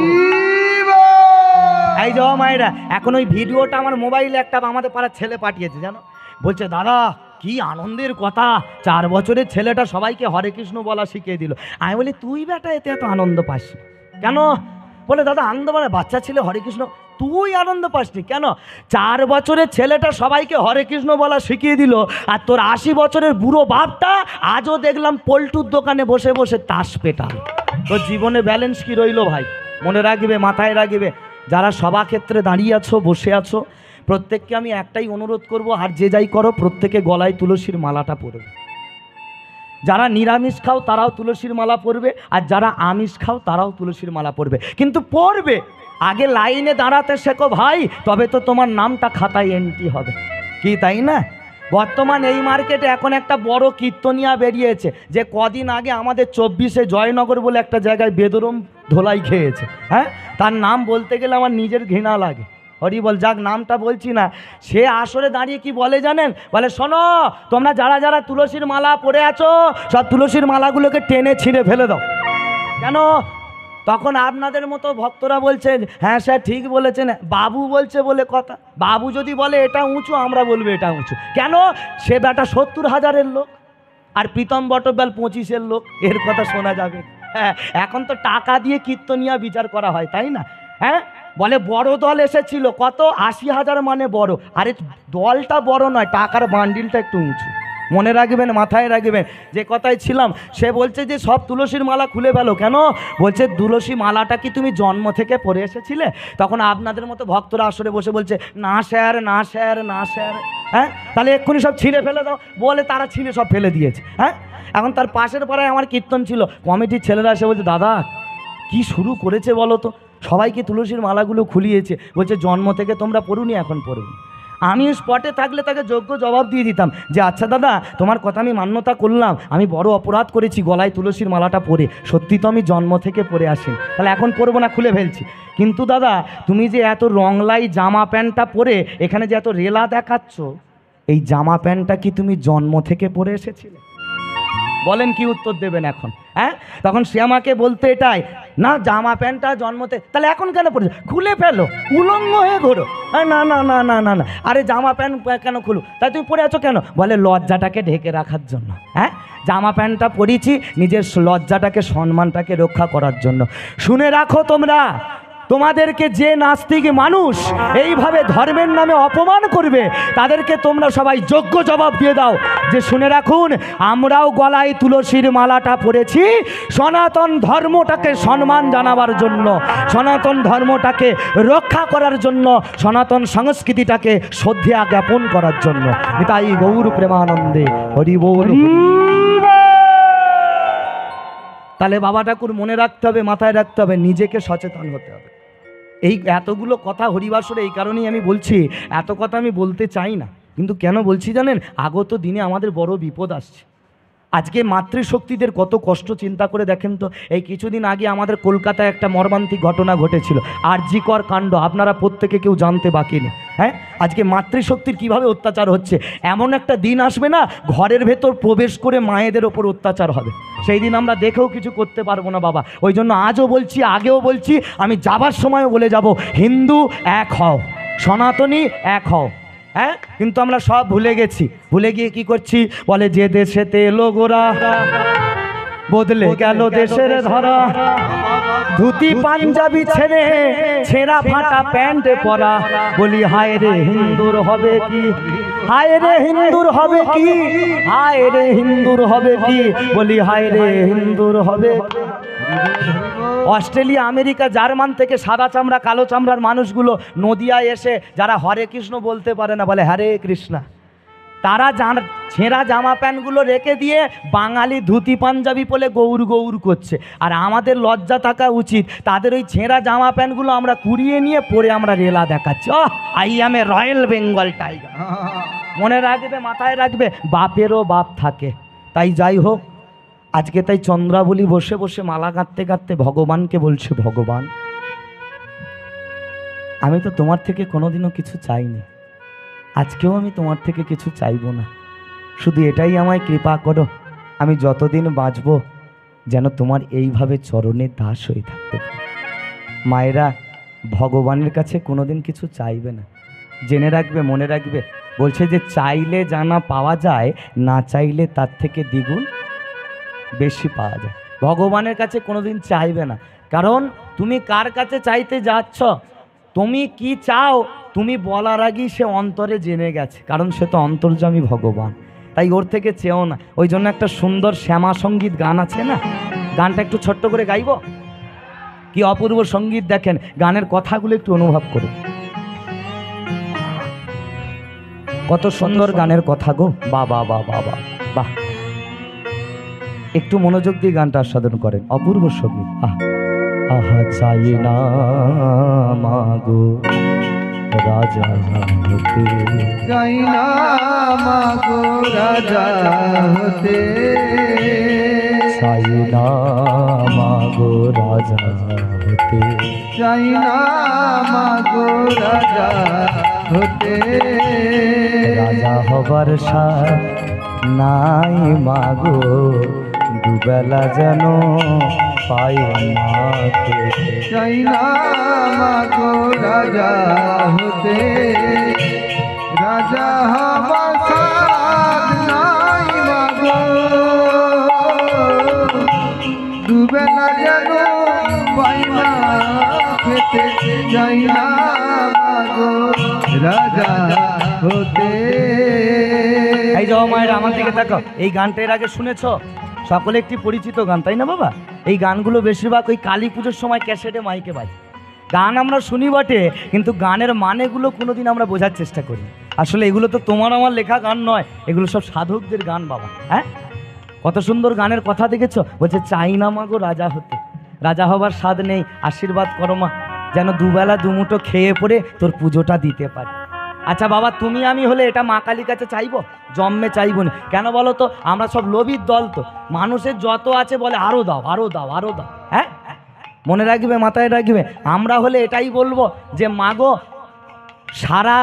এই যে মায়েরা, এখন ওই ভিডিওটা আমার মোবাইলে একটা আমাদের পাড়ার ছেলে পাঠিয়েছে, জানো? বলছে দাদা কি আনন্দের কথা, 4 বছরের ছেলেটা সবাইকে হরে কৃষ্ণ বলা শিখিয়ে দিল। আমি বলি তুই বেটা এতে এত আনন্দ পাস কেন? বলে দাদা আনন্দ মানে বাচ্চা ছেলে হরে কৃষ্ণ, তুই আনন্দ পাসনি কেন? 4 বছরের ছেলেটা সবাইকে হরে কৃষ্ণ বলা শিখিয়ে দিল, আর তোর 80 বছরের বুড়ো বাপটা আজও দেখলাম পল্টুর দোকানে বসে বসে তাস পেটাল। তোর জীবনে ব্যালেন্স কি রইলো ভাই? মনে রাখবে, মাথায় রাখবে, যারা সভাক্ষেত্রে দাঁড়িয়ে আছো, বসে আছো, প্রত্যেককে আমি একটাই অনুরোধ করব, আর যে যাই করো প্রত্যেকে গলায় তুলসীর মালাটা পরবে। যারা নিরামিষ খাও তারাও তুলসীর মালা পরবে, আর যারা আমিষ খাও তারাও তুলসীর মালা পরবে, কিন্তু পরবে আগে লাইনে দাঁড়াতে শেখো ভাই, তবে তো তোমার নামটা খাতায় এন্ট্রি হবে, কি তাই না? বর্তমান এই মার্কেটে এখন একটা বড় কীর্তনিয়া বেরিয়েছে, যে কদিন আগে আমাদের 24-এ জয়নগর বলে একটা জায়গায় বেদরম ধোলাই খেয়েছে। হ্যাঁ, তার নাম বলতে গেলে আমার নিজের ঘৃণা লাগে। হরি বল, যাক নামটা বলছি না। সে আসরে দাঁড়িয়ে কি বলে জানেন? বলে শোনো, তোমরা যারা যারা তুলসীর মালা পরে আছো, সব তুলসীর মালাগুলোকে টেনে ছিঁড়ে ফেলে দাও। কেন? তখন আপনাদের মতো ভক্তরা বলছে হ্যাঁ স্যার ঠিক বলেছেন, বাবু বলছে বলে কথা। বাবু যদি বলে এটা উঁচু, আমরা বলবো এটা উঁচু। কেন? সে বেটা 70,000-এর লোক, আর প্রীতম বটব্যাল 25-এর লোক, এর কথা শোনা যাবে? হ্যাঁ, এখন তো টাকা দিয়ে কীর্তনিয়া বিচার করা হয়, তাই না? হ্যাঁ, বলে বড় দল এসেছিল, কত 80,000 মানে বড়। আরে দলটা বড় নয়, টাকার বান্ডিলটা একটু উঁচু। মনে রাখবেন, মাথায় রাখবেন। যে কথায় ছিলাম, সে বলছে যে সব তুলসীর মালা খুলে ফেলো। কেন? বলছে তুলসী মালাটা কি তুমি জন্ম থেকে পরে এসেছিলে? তখন আপনাদের মতো ভক্তরা আসরে বসে বলছে না স্যার, না স্যার, না স্যার। হ্যাঁ, তাহলে এক্ষুনি সব ছিঁড়ে ফেলে দাও। বলে তারা ছিঁড়ে সব ফেলে দিয়েছে। হ্যাঁ, এখন তার পাশের পাড়ায় আমার কীর্তন ছিল, কমিটির ছেলেরা এসে বলছে দাদা কি শুরু করেছে বলো তো, সবাইকে তুলসীর মালাগুলো খুলিয়েছে। বলছে জন্ম থেকে তোমরা পড়ুনি, এখন পড়ুনি। আমি স্পটে থাকলে তাকে যোগ্য জবাব দিয়ে দিতাম যে আচ্ছা দাদা, তোমার কথা আমি মান্যতা করলাম, আমি বড় অপরাধ করেছি গলায় তুলসীর মালাটা পরে, সত্যি তো আমি জন্ম থেকে পরে আসি, তাহলে এখন পরবো না, খুলে ফেলছি। কিন্তু দাদা তুমি যে এত রংলাই জামা প্যান্টটা পরে এখানে যে এত রেলা দেখাচ্ছ, এই জামা প্যান্টটা কি তুমি জন্ম থেকে পরে এসেছিলে? বলেন কি উত্তর দেবেন এখন? হ্যাঁ, তখন সে আমাকে বলতে এটাই, না জামা প্যান্টটা জন্মতে, তাহলে এখন কেন পড়েছো? খুলে ফেলো, উলঙ্গ হয়ে ঘোরো। না না না না না না, আরে জামা প্যান্ট কেন খুলো? তাই তুমি পরে আছো কেন? বলে লজ্জাটাকে ঢেকে রাখার জন্য। হ্যাঁ, জামা প্যান্টটা পরেছি নিজের লজ্জাটাকে, সম্মানটাকে রক্ষা করার জন্য। শুনে রাখো তোমরা, তোমাদেরকে যে নাস্তিক মানুষ এইভাবে ধর্মের নামে অপমান করবে, তাদেরকে তোমরা সবাই যোগ্য জবাব দিয়ে দাও যে শুনে রাখুন, আমরাও গলায় তুলসীর মালাটা পরেছি সনাতন ধর্মটাকে সম্মান জানাবার জন্য, সনাতন ধর্মটাকে রক্ষা করার জন্য, সনাতন সংস্কৃতিটাকে শ্রদ্ধা জ্ঞাপন করার জন্য। তাই গৌর প্রেমানন্দে হরি বল। তাহলে বাবা ঠাকুর মনে রাখতে হবে, মাথায় রাখতে হবে, নিজেকে সচেতন হতে হবে। এই এতগুলো কথা হরিবাসরে এই কারণেই আমি বলছি, এত কথা আমি বলতে চাই না, কিন্তু কেন বলছি জানেন? আগত দিনে আমাদের বড় বিপদ আসছে। আজকে মাতৃশক্তিদের কত কষ্ট চিন্তা করে দেখেন তো। এই কিছুদিন আগে আমাদের কলকাতায় একটা মর্মান্তিক ঘটনা ঘটেছিল, আরজিকর কাণ্ড, আপনারা প্রত্যেকে কেউ জানতে বাকি নেই। হ্যাঁ, আজকে মাতৃশক্তির কিভাবে অত্যাচার হচ্ছে। এমন একটা দিন আসবে না, ঘরের ভেতর প্রবেশ করে মায়েদের ওপর অত্যাচার হবে, সেই দিন আমরা দেখেও কিছু করতে পারবো না বাবা। ওই জন্য আজও বলছি, আগেও বলছি, আমি যাবার সময়ও বলে যাব, হিন্দু এক হও, সনাতনী এক হও। হ্যাঁ, কিন্তু আমরা সব ভুলে গেছি। ভুলে গিয়ে কি করছি? বলে যে দেশেতে এলো গোরা, বদলে গেল দেশের ধরা, ধুতি পাঞ্জাবি ছেড়ে ছেঁড়া ফাটা প্যান্ট পরা। বলি হায় রে হিন্দুর হবে কি, হায় রে হিন্দুর হবে কি, হায় রে হিন্দুর হবে কি, বলি হায় রে হিন্দুর হবে। অস্ট্রেলিয়া, আমেরিকা, জার্মান থেকে সাদা চামড়া কালো চামড়ার মানুষগুলো নদিয়ায় এসে যারা হরে কৃষ্ণ বলতে পারে না, বলে হরে কৃষ্ণা, তারা ছেঁড়া জামা প্যান্টগুলো রেখে দিয়ে বাঙালি ধুতি পাঞ্জাবি পরে গৌর গৌর করছে। আর আমাদের লজ্জা থাকা উচিত, তাদের ওই ছেঁড়া জামা প্যান্টগুলো আমরা কুড়িয়ে নিয়ে পরে আমরা রেলা দেখাচ্ছি। I M A royal Bengal tiger. মনে রাখবে, মাথায় রাখবে, বাপেরও বাপ থাকে। তাই যাই হোক, আজকে তাই চন্দ্রাবলী বসে বসে মালা কাঁদতে কাঁদতে ভগবানকে বলছে, ভগবান আমি তো তোমার থেকে কোনোদিনও কিছু চাইনি, আজকেও আমি তোমার থেকে কিছু চাইবো না, শুধু এটাই আমায় কৃপা করো, আমি যতদিন বাঁচব যেন তোমার এইভাবে চরণের দাস হয়ে থাকতে পারি। মায়েরা ভগবানের কাছে কোনোদিন কিছু চাইবে না, জেনে রাখবে, মনে রাখবে। বলছে যে চাইলে জানা পাওয়া যায়, না চাইলে তার থেকে দ্বিগুণ বেশি পাওয়া যায়। ভগবানের কাছে কোনোদিন চাইবে না, কারণ তুমি কার কাছে চাইতে যাচ্ছ, তুমি কি চাও তুমি বলার আগেই সে অন্তরে জেনে গেছে, কারণ সে তো অন্তর্যামী ভগবান। তাই ওর থেকে চেও না। ওই জন্য একটা সুন্দর শ্যামা সঙ্গীত গান আছে না, গানটা একটু ছোট্ট করে গাইব। কি অপূর্ব সঙ্গীত দেখেন, গানের কথাগুলো একটু অনুভব করুন, কত সুন্দর গানের কথা গো, বা বা বা বা বা বাহ। একটু মনোযোগ দিয়ে গানটা আস্বাদন করেন, অপূর্ব সঙ্গীত। আহা চাই না মাগো রাজা হতে, চাই না মাগো রাজা হতে, চাই না মাগো রাজা হতে, চাই না মাগো রাজা হতে, রাজা হবার সাথ নাই মাগো, দুবেলা যেন পাই না খেতে। চাই না মাগো রাজা হতে, রাজা হবার সাধ নাই মাগো, দুবেলা যেন পাই না খেতে। চাই না মাগো রাজা হতে। এই যে মায়ের আমার দিকে তাকো, এই গানটা এর আগে শুনেছো? সকলে একটি পরিচিত গান, তাই না বাবা? এই গানগুলো বেশিরভাগ ওই কালী পুজোর সময় ক্যাসেটে মাইকে বাজে। গান আমরা শুনি বটে, কিন্তু গানের মানেগুলো কোনোদিন আমরা বোঝার চেষ্টা করি। আসলে এগুলো তো তোমার আমার লেখা গান নয়, এগুলো সব সাধকদের গান বাবা। হ্যাঁ, কত সুন্দর গানের কথা দেখেছো? বলছে চাই না মাগো রাজা হতে, রাজা হবার স্বাদ নেই, আশীর্বাদ করো মা, যেন দুবেলা দুমুঠো খেয়ে পড়ে তোর পুজোটা দিতে পারি। আচ্ছা বাবা, তুমি আমি হলে এটা মা কালীর কাছে চাইবো? জন্মে চাইবো না। কেন বলো তো? আমরা সব লোভীর দল তো, মানুষের যত আছে বলে আরো দাও, আরো দাও, আরো দাও। হ্যাঁ, মনে রাখবে, মাথায় রাখবে, আমরা হলে এটাই বলবো যে মাগো সারা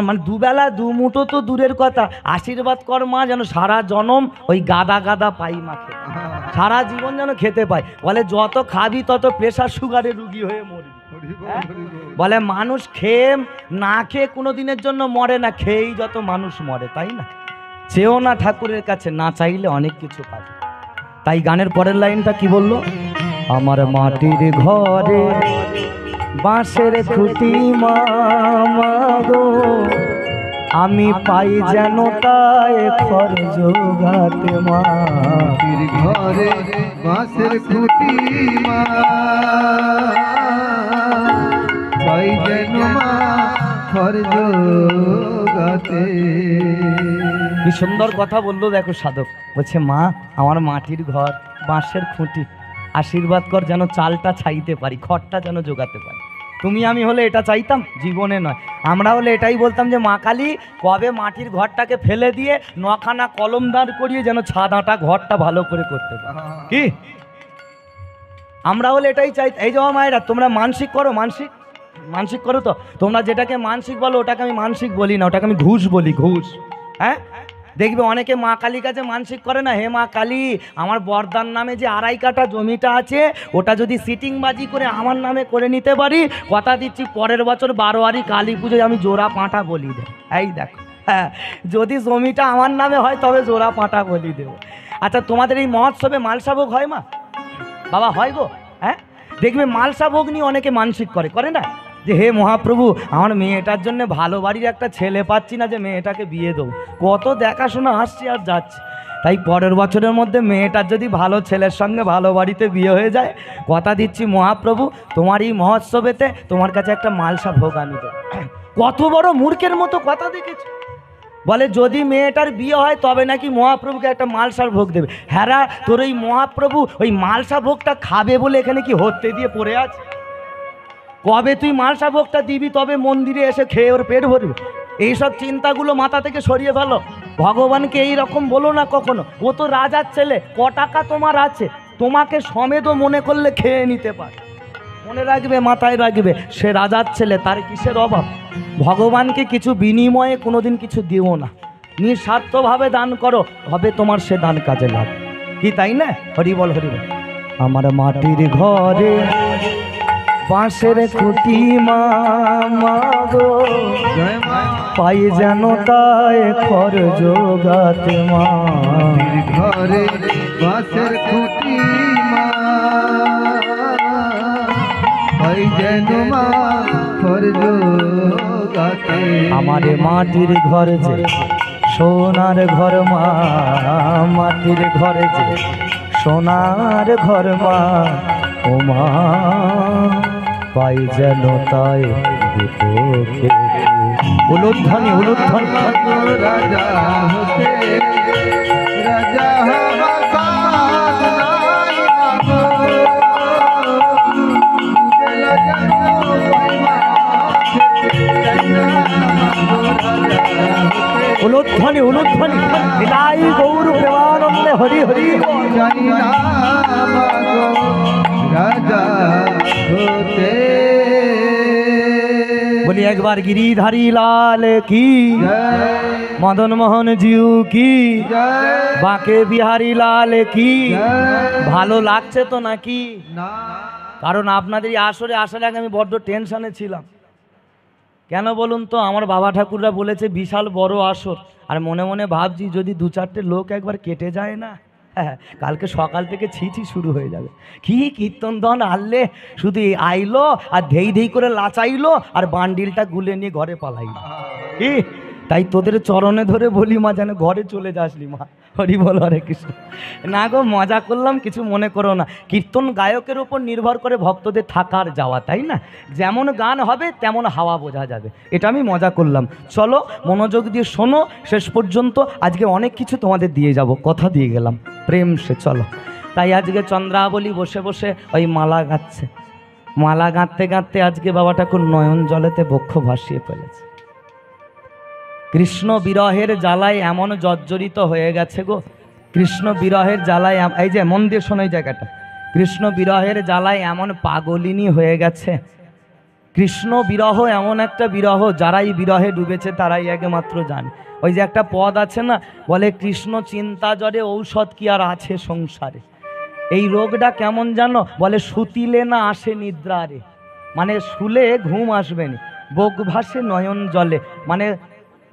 মানে দুবেলা দুমুঠো তো দূরের কথা, আশীর্বাদ কর মা, যেন সারা জনম ওই গাদা গাদা পাই মা খেতে, সারা জীবন যেন খেতে পাই। বলে যত খাবি তত প্রেশার সুগারের রুগী হয়ে মরবি। বলে মানুষ খেয়ে না খেয়ে কোনো দিনের জন্য মরে না, খেয়েই যত মানুষ মরে, তাই না? চেয়েও না ঠাকুরের কাছে, না চাইলে অনেক কিছু পাবে। তাই গানের পরের লাইনটা কি বললো? আমার মাটির ঘরে বাঁশের খুঁটি মা গো, আমি পাই যেন তাই খর জোগাতে মা। মাটির ঘরে বাঁশের খুঁটি মা, পাই যেন মা খর জোগাতে। কি সুন্দর কথা বললো দেখো সাধক। বলছে মা আমার মাটির ঘর বাঁশের খুঁটি, আশীর্বাদ কর যেন চালটা ছাইতে পারি, খড়টা যেন জোগাতে পারি। তুমি আমি হলে এটা চাইতাম? জীবনে নয়। আমরা হলে এটাই বলতাম যে মা কালী কবে মাটির ঘরটাকে ফেলে দিয়ে নখানা কলম দাঁড় করিয়ে যেন ছাদাটা ঘরটা ভালো করে করতে পারি। কি আমরা হলে এটাই চাই। এই যে মায়েরা তোমরা মানসিক করো, মানসিক মানসিক করো তো তোমরা, যেটাকে মানসিক বলো ওটাকে আমি মানসিক বলি না, ওটাকে আমি ঘুষ বলি, ঘুষ। হ্যাঁ, দেখবে অনেকে মা কালীর কাছে মানসিক করে না, হে মা কালী আমার বর্দার নামে যে 2.5 কাঠা জমিটা আছে ওটা যদি সিটিংবাজি করে আমার নামে করে নিতে পারি, কথা দিচ্ছি পরের বছর 12 কালী পুজোয় আমি জোড়া পাঁঠা বলি দেব। এই দেখো, হ্যাঁ, যদি জমিটা আমার নামে হয় তবে জোড়া পাঁঠা বলি দেব। আচ্ছা তোমাদের এই মহোৎসবে মালসা ভোগ হয় মা? বাবা হয় গো। হ্যাঁ, দেখবে মালসা ভোগ নিয়ে অনেকে মানসিক করে, করে না? যে হে মহাপ্রভু আমার মেয়েটার জন্য ভালো বাড়ির একটা ছেলে পাচ্ছি না, যে মেয়েটাকে বিয়ে দেবো, কত দেখাশোনা আসছে আর যাচ্ছে। তাই পরের বছরের মধ্যে মেয়েটার যদি ভালো ছেলের সঙ্গে ভালো বাড়িতে বিয়ে হয়ে যায়, কথা দিচ্ছি মহাপ্রভু তোমার এই মহোৎসবেতে তোমার কাছে একটা মালসা ভোগ আনি দেবো। কত বড় মূর্খের মতো কথা দেখেছো। বলে যদি মেয়েটার বিয়ে হয় তবে নাকি মহাপ্রভুকে একটা মালসার ভোগ দেবে। হ্যাঁ, তোর এই মহাপ্রভু ওই মালসা ভোগটা খাবে বলে এখানে কি হতে দিয়ে পড়ে আছে? কবে তুই মালসা ভোগটা দিবি তবে মন্দিরে এসে খেয়ে ওর পেট ভরবে? এইসব চিন্তাগুলো মাথা থেকে সরিয়ে ফেলো। ভগবানকে এই রকম বলো না কখনো। ও তো রাজার ছেলে, ক টাকা তোমার আছে, তোমাকে সমেতও মনে করলে খেয়ে নিতে পারে। মনে রাখবে, মাথায় রাখবে, সে রাজার ছেলে, তার কিসের অভাব? ভগবানকে কিছু বিনিময়ে কোনোদিন কিছু দিও না, নিঃস্বার্থভাবে দান করো, হবে তোমার সে দান কাজে লাগ। কি তাই না? হরি বল, হরি বল। আমার মাটির ঘরে বাঁশের খুঁটি মা গো, জয় মা পাই যেন তাই খর জোগাতে মা। মাটির ঘরে বাঁশের খুঁটি মা, পাই যেন মা খর জোগাতে। আমার মাটির ঘর যে সোনার ঘর মা, মাটির ঘরে যে সোনার ঘর মা, ও মা পাই যেন তাই দুটো খেতে। উলুধ্বনি, উলুধ্বনি। রাজা হতে রাজা হওয়া সাধ নাই মাগো, বেলা যেন পাইবা খেতে চাই না মাগো রাজা হতে। উলুধ্বনি, উলুধ্বনি। নিতাই গৌর প্রেমানন্দে হরি হরি বল। চাই না মাগো রাজা হতে। বলি একবার গিরিধারী লাল কি, জয় মদন মোহন জিউ কি, জয় বাঁকে বিহারী লাল কি। জয়। ভালো লাগছে তো নাকি? না কারণ আপনাদের এই আসরে আসার আগে আমি বড্ড টেনশনে ছিলাম। কেন বলুন তো? আমার বাবা ঠাকুররা বলেছে বিশাল বড় আসর, আর মনে মনে ভাবছি যদি 2-4টে লোক একবার কেটে যায় না, হ্যাঁ, কালকে সকাল থেকে ছিছি শুরু হয়ে যাবে। কি কীর্তন দন আনলে, শুধু আইলো আর ধেই ধেই করে লাচাইলো আর বান্ডিলটা গুলে নিয়ে ঘরে পালাইলো। কি তাই তোদের চরণে ধরে বলি মা যেন ঘরে চলে যাসলি মা। হরি বল হরে কৃষ্ণ। না গো মজা করলাম, কিছু মনে করো না। কীর্তন গায়কের উপর নির্ভর করে ভক্তদের থাকার যাওয়া, তাই না? যেমন গান হবে তেমন হাওয়া বোঝা যাবে, এটা আমি মজা করলাম। চলো মনোযোগ দিয়ে শোনো শেষ পর্যন্ত, আজকে অনেক কিছু তোমাদের দিয়ে যাব, কথা দিয়ে গেলাম প্রেম সে। চলো তাই আজকে চন্দ্রাবলী বসে বসে ওই মালা গাঁথছে। মালা গাঁথতে গাঁথতে আজকে বাবা ঠাকুর নয়ন জলেতে বক্ষ ভাসিয়ে ফেলেছে। কৃষ্ণ বিরহের জ্বালায় এমন জর্জরিত হয়ে গেছে গো, কৃষ্ণ বিরহের জ্বালায়, এই যে মন দিয়ে শোনো এই জায়গাটা, কৃষ্ণ বিরহের জ্বালায় এমন পাগলিনী হয়ে গেছে। কৃষ্ণ বিরহ এমন একটা বিরহ, যারাই বিরহে ডুবেছে তারাই একমাত্র জানে। ওই যে একটা পদ আছে না, বলে কৃষ্ণ চিন্তা জ্বরে ঔষধ কি আর আছে সংসারে। এই রোগটা কেমন জানো, বলে শুতিলে না আসে নিদ্রা রে, মানে শুলে ঘুম আসবে না, বক ভাসে নয়ন জলে, মানে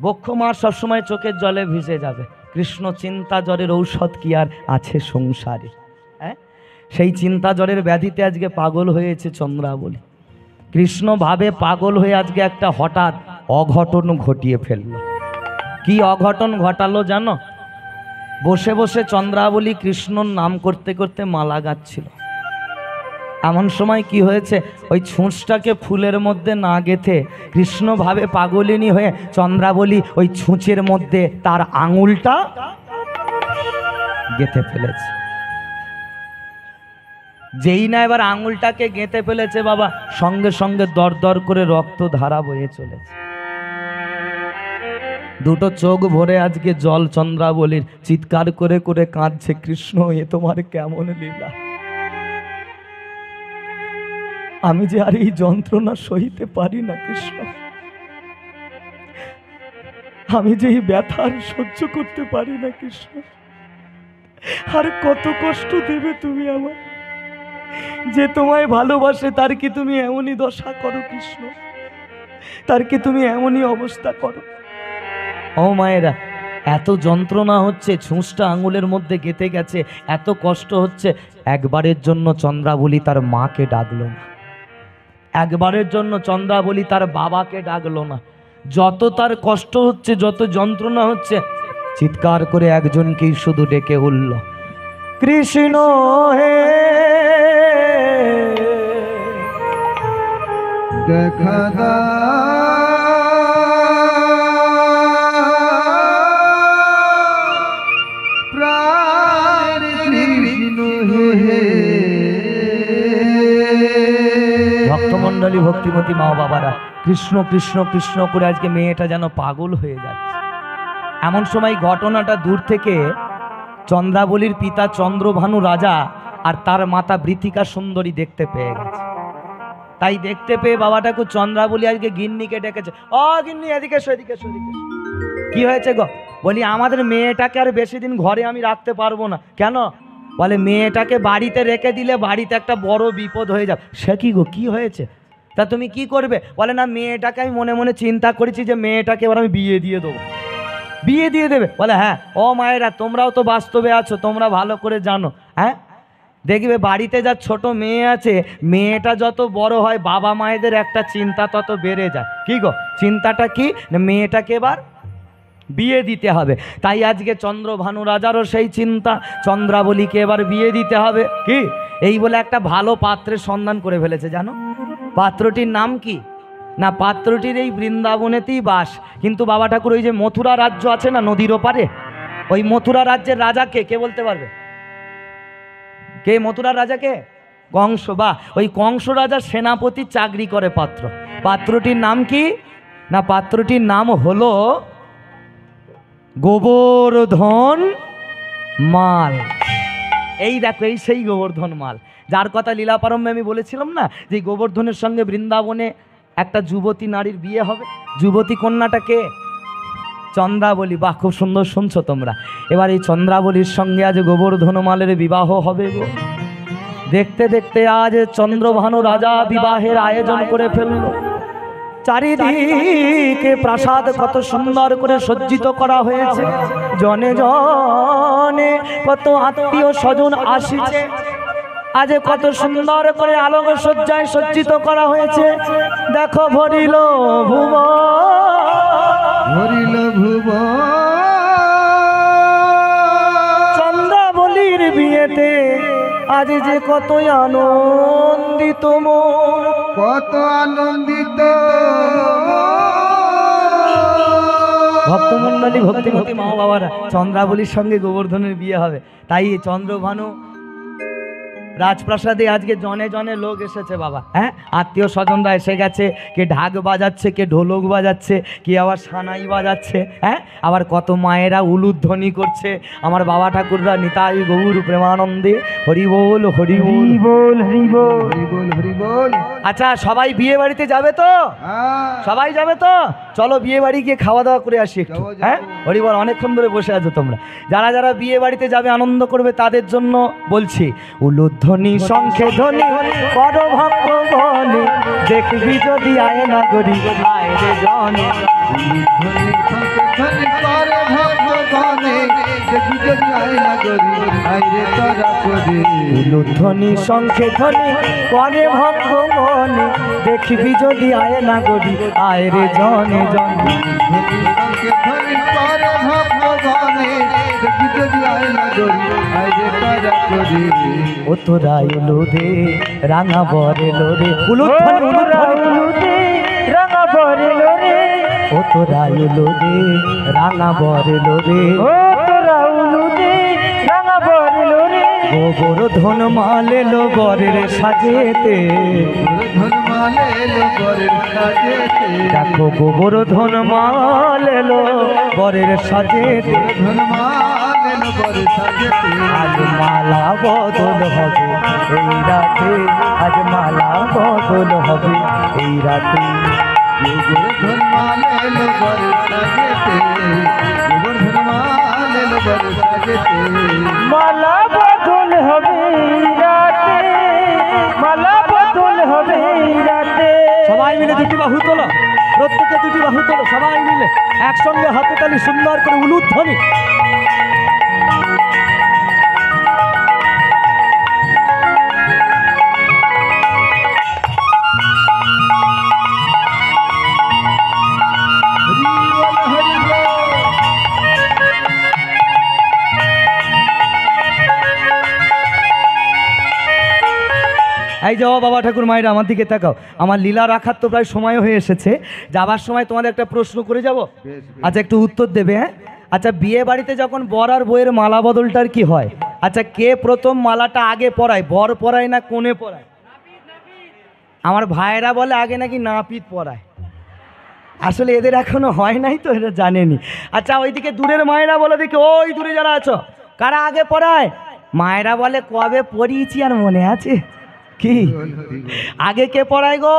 বক্ষ মার সবসময় চোখের জলে ভিজে যাবে। কৃষ্ণ চিন্তা জ্বরের ঔষধ কি আর আছে সংসারে। হ্যাঁ, সেই চিন্তা জ্বরের ব্যাধিতে আজকে পাগল হয়েছে চন্দ্রাবলী। কৃষ্ণ ভাবে পাগল হয়ে আজকে একটা হঠাৎ অঘটন ঘটিয়ে ফেলল। কি অঘটন ঘটালো জানো? বসে বসে চন্দ্রাবলী কৃষ্ণর নাম করতে করতে মালা গাচ্ছিল। এমন সময় কি হয়েছে, ওই ছুঁচটাকে ফুলের মধ্যে না গেথে কৃষ্ণ ভাবে পাগলিনী হয়ে চন্দ্রাবলী ওই ছুঁচের মধ্যে তার আঙুলটা গেঁথে ফেলেছে। যেই না এবার আঙুলটাকে গেঁথে ফেলেছে বাবা, সঙ্গে সঙ্গে দর দর করে রক্ত ধারা বয়ে চলেছে। দুটো চোখ ভরে আজকে জল চন্দ্রাবলীর, চিৎকার করে করে কাঁদছে, কৃষ্ণ এ তোমার কেমন লীলা, আমি যে আর এই যন্ত্রণা সইতে পারি না কৃষ্ণ, আমি যে এই ব্যথা আর সহ্য করতে পারি না কৃষ্ণ, আর কত কষ্ট দেবে তুমি আমার, যে তোমায় ভালোবাসে তার কি তুমি এমনই দশা করো কৃষ্ণ, তার কি তুমি এমনই অবস্থা করো। ও মায়েরা, এত যন্ত্রণা হচ্ছে, ছুঁচটা আঙুলের মধ্যে গেঁথে গেছে, এত কষ্ট হচ্ছে, একবারের জন্য চন্দ্রাবলী তার মাকে ডাকলো না, একবারের জন্য চন্দ্রাবলী তার বাবাকে ডাকলো না। যত তার কষ্ট হচ্ছে, যত যন্ত্রণা হচ্ছে, চিৎকার করে একজনকেই শুধু ডেকে উঠল, কৃষ্ণ হে দেখা প্রাণ কৃষ্ণ হে। ভক্তমণ্ডলী, ভক্তিমতী মা বাবারা, কৃষ্ণ কৃষ্ণ কৃষ্ণ করে আজকে মেয়েটা যেন পাগল হয়ে যাচ্ছে। এমন সময় ঘটনাটা দূর থেকে চন্দ্রাবলীর পিতা চন্দ্রভানু রাজা আর তার মাতা বৃথিকা সুন্দরী দেখতে পেয়ে গেছে। তাই দেখতে পেয়ে বাবা ঠাকুর চন্দ্রাবলী আজকে গিন্নিকে ডেকেছে, ও গিন্নি এদিকে এসো, এদিকে এসো, এদিকে এসো। কি হয়েছে গো? বলি আমাদের মেয়েটাকে আর বেশি দিন ঘরে আমি রাখতে পারবো না। কেন? বলে মেয়েটাকে বাড়িতে রেখে দিলে বাড়িতে একটা বড় বিপদ হয়ে যাবে। সে কি গো, কি হয়েছে? তা তুমি কি করবে? বলে না, মেয়েটাকে আমি মনে মনে চিন্তা করেছি যে মেয়েটাকে এবার আমি বিয়ে দিয়ে দেবো। বিয়ে দিয়ে দেবে? বলে হ্যাঁ। ও মায়েরা, তোমরাও তো বাস্তবে আছো, তোমরা ভালো করে জানো। হ্যাঁ, দেখবে বাড়িতে যা ছোট মেয়ে আছে, মেয়েটা যত বড় হয় বাবা মায়েদের একটা চিন্তা তত বেড়ে যায়। কি গো, চিন্তাটা কি? না মেয়েটাকে এবার বিয়ে দিতে হবে। তাই আজকে চন্দ্রভানু রাজারও সেই চিন্তা, চন্দ্রাবলীকে এবার বিয়ে দিতে হবে। কি এই বলে একটা ভালো পাত্রের সন্ধান করে ফেলেছে। জানো পাত্রটির নাম কি? না পাত্রটির এই বৃন্দাবনেতেই বাস। কিন্তু বাবা ঠাকুর ওই যে মথুরা রাজ্য আছে না নদীর ওপারে, ওই মথুরা রাজ্যের রাজাকে কে বলতে পারবে? কে মথুরার রাজাকে? কংস। বা ওই কংস রাজার সেনাপতি চাকরি করে পাত্র। পাত্রটির নাম কি? না পাত্রটির নাম হলো গোবর্ধন মাল। এই দেখো, এই সেই গোবর্ধন মাল, যার কথা লীলাপারম্ভে আমি বলেছিলাম না, যে গোবর্ধনের সঙ্গে বৃন্দাবনে একটা যুবতী নারীর বিয়ে হবে। যুবতী কন্যাটা কে? চন্দ্রাবলী। বাহ, খুব সুন্দর শুনছো তোমরা। এবার এই চন্দ্রাবলীর সঙ্গে আজ গোবর্ধন মালের বিবাহ হবে গো। দেখতে দেখতে আজ চন্দ্রভানু রাজা বিবাহের আয়োজন করে ফেলল। চারিদিকে প্রাসাদ কত সুন্দর করে সজ্জিত করা হয়েছে, জনে জনে কত আত্মীয় স্বজন আসিছে। আজ কত সুন্দর করে আলোক সজ্জায় সজ্জিত করা হয়েছে। দেখো ভরিল ভুবন, ভরিল ভুবন চন্দ্রাবলীর বিয়েতে আজ যে কত আনন্দিত মন, কত আনন্দিত ভক্তমণ্ডলী ভক্তিমতী মা বাবারা, চন্দ্রাবলীর সঙ্গে গোবর্ধনের বিয়ে হবে। তাই চন্দ্রভানু রাজপ্রাসাদে আজকে জনে জনে লোক এসেছে বাবা। হ্যাঁ, আত্মীয় স্বজনরা এসে গেছে, কে ঢাক বাজাচ্ছে, কে ঢোলক বাজাচ্ছে, কে আবার সানাই বাজাচ্ছে। হ্যাঁ, আবার কত মায়েরা উলুধ্বনি করছে। আমার বাবা ঠাকুররা নিতাই গৌর প্রেমানন্দে হরি বল হরি বল বল হরি বল হরি বল হরি বল। আচ্ছা, সবাই বিয়ে বাড়িতে যাবে তো? সবাই যাবে তো? চলো বিয়ে বাড়ি গিয়ে খাওয়া দাওয়া করে আসি একটু। যাবো, যাবো। হ্যাঁ, হরিবল, অনেকক্ষণ ধরে বসে আছো তোমরা। যারা যারা বিয়ে বাড়িতে যাবে আনন্দ করবে তাদের জন্য বলছি, উলুধ্বনি শঙ্খে ধ্বনি কর ভক্ত বনে, দেখবি যদি আয় না করি আয় রে জনে। ধ্বনি ধ্বনি করে ভগবানে দেখি যদি আয় না করি আইরে তোরা করে। উলুধ্বনি শঙ্খে ধ্বনি করে ভক্ত বনে, দেখবি যদি আয় না করি আয় রে জনে জনে। ধ্বনি ধ্বনি করে ভগবানে দেখি যদি আয় না করি আইরে তোরা করে। ও তোরা এলো রে রাঙা বরেলো রে, উলুধ্বনি উলুধ্বনি রাঙা বরেলো রে, ও তোরা এলো রে রাঙা বরেলো রে, ও তোরা এলো রে রাঙা বরেলো রে। গোবর্ধন মাল এলো বরের সাজেতে, ধন মালে এলো বরের সাজেতে। দেখো গোবর্ধন মাল এলো বরের সাজেতে। ধন মালে এলো বরের সাজেতে। আজ মালা বদল হবে এই রাতে, আজ মালা বদল হবে এই রাতে। গোবর্ধন মালে এলো বরের সাজেতে। গোবর্ধন মালে এলো বরের সাজেতে। মালা বদল হবে এই রাতে, মালা বদল হবে এই রাতে। সবাই মিলে দুটি বাহু তোলো, প্রত্যেকে দুটি বাহু তোলো, সবাই মিলে একসঙ্গে হাতে তালি সুন্দর করে উলুধ্বনি। হরি বল হরি বল। এই যাও বাবা ঠাকুর মায়েরা, আমার দিকে তাকাও। আমার লীলা রাখার তো প্রায় সময় হয়ে এসেছে। যাবার সময় তোমাদের একটা প্রশ্ন করে যাব, আচ্ছা একটু উত্তর দেবে। হ্যাঁ, আচ্ছা বিয়ে বাড়িতে যখন বর আর বইয়ের মালা বদলটার কি হয়? আচ্ছা, কে প্রথম মালাটা আগে পরায়? বর পরায় না কোণে পরায়? আমার ভাইয়েরা বলে আগে নাকি নাপিত পরায়। আসলে এদের এখনো হয় নাই তো, এরা জানেনি। আচ্ছা, ওইদিকে দূরের মায়েরা বলে, দেখি ওই দূরে যারা আছো, কারা আগে পরায়? মায়েরা বলে কবে পরিয়েছি আর মনে আছে কি? আগে কে পড়ায় গো?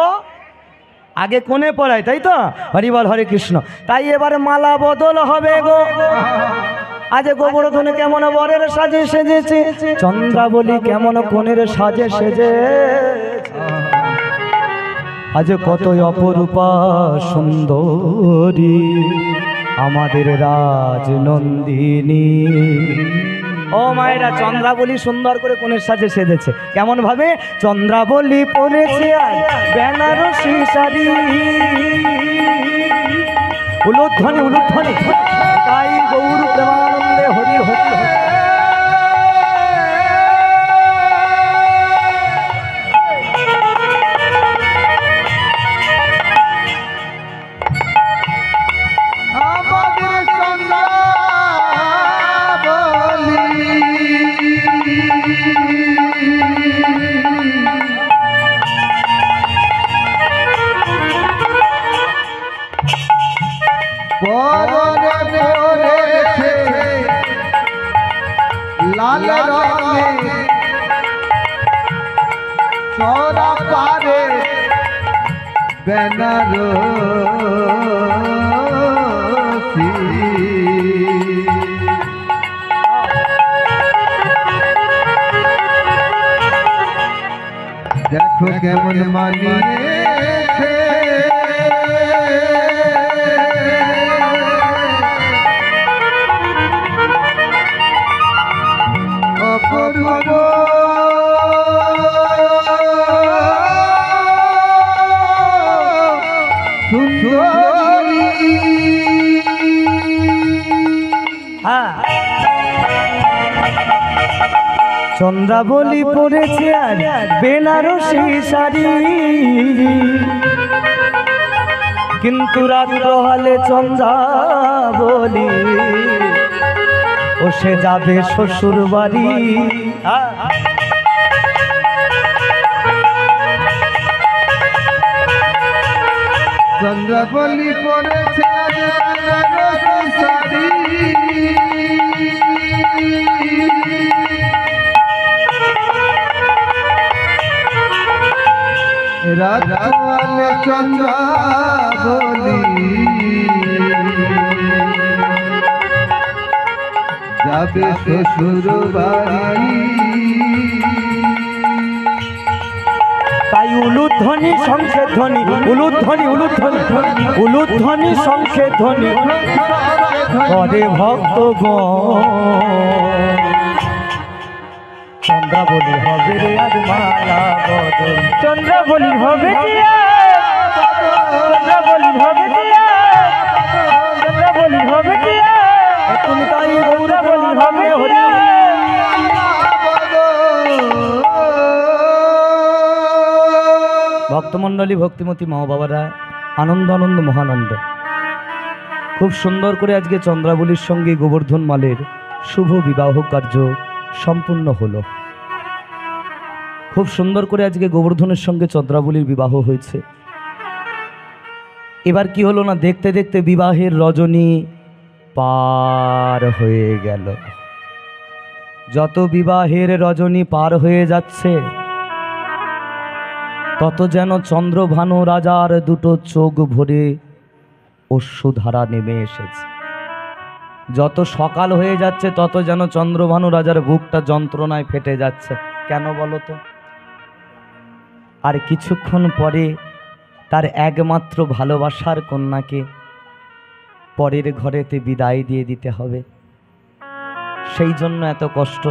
আগে কোণে পড়ায়, তাই তো? হরিবল হরে কৃষ্ণ। তাই এবারে মালা বদল হবে গো। আজ গোবর্ধনে কেমন বরের সাজে সেজেছে, চন্দ্রাবলী কেমন কোণের সাজে সেজে। আজ কত অপরূপা সুন্দরী আমাদের রাজনন্দিনী। ও মায়েরা, চন্দ্রাবলী সুন্দর করে কোণের সাজে সেজেছে। কেমন ভাবে? চন্দ্রাবলী পরেছে আর বেনারসি শাড়ি। উলুধ্বনি উলুধ্বনি, তাই গৌর প্রেমানন্দে হরি হরি হরি। আমাদের চন্দ্রাবলী বরণে পড়েছে লাল রঙে চড়া পারে বেনারসি। দেখো কেমন মানিয়েছে অপরূপ সুন্দরী। চন্দ্রাবলী পড়েছে আর বেনারসি শাড়ি, কিন্তু রাত্র হলে চন্দ্রাবলী ও সে যাবে শ্বশুর বাড়ি। চন্দ্রাবলী পড়েছে বেনারসি শাড়ি, রাধালে চন্দ্রাবলী যাবে শ্বশুর বাড়ি। তাই উলুধ্বনি শঙ্খে ধ্বনি, উলুধ্বনি উলুধ্বনি উলুধ্বনি শঙ্খে ধ্বনি করে ভক্তগণ। চন্দ্রাবলী হবে রে আজ মালা বদল, চন্দ্রাবলী হবে চন্দ্রাবলী হবে চন্দ্রাবলী হবে তুমি তাই গৌরাবলী হবে হরি। ভক্তমণ্ডলী, ভক্তিমতী মা বাবারা, আনন্দ আনন্দ মহানন্দ। খুব সুন্দর করে আজকে চন্দ্রাবলীর সঙ্গে গোবর্ধন মালের শুভ বিবাহ কার্য সম্পূর্ণ হলো। খুব সুন্দর করে আজকে গোবর্ধনের সঙ্গে চন্দ্রাবলীর বিবাহ হয়েছে। এবার কি হলো না, দেখতে দেখতে বিবাহের রজনী পার হয়ে গেল। যত বিবাহের রজনী পার হয়ে যাচ্ছে তত যেন চন্দ্রভানু রাজার দুটো চোখ ভরে অশ্রুধারা নেমে এসেছে। যত সকাল হয়ে যাচ্ছে তত যেন চন্দ্রভানু রাজার বুকটা যন্ত্রণায় ফেটে যাচ্ছে। কেন বলো তো? আর কিছুক্ষণ পরে তার একমাত্র ভালোবাসার কন্যাকে পরের ঘরেতে বিদায় দিয়ে দিতে হবে। সেই জন্য এত কষ্ট।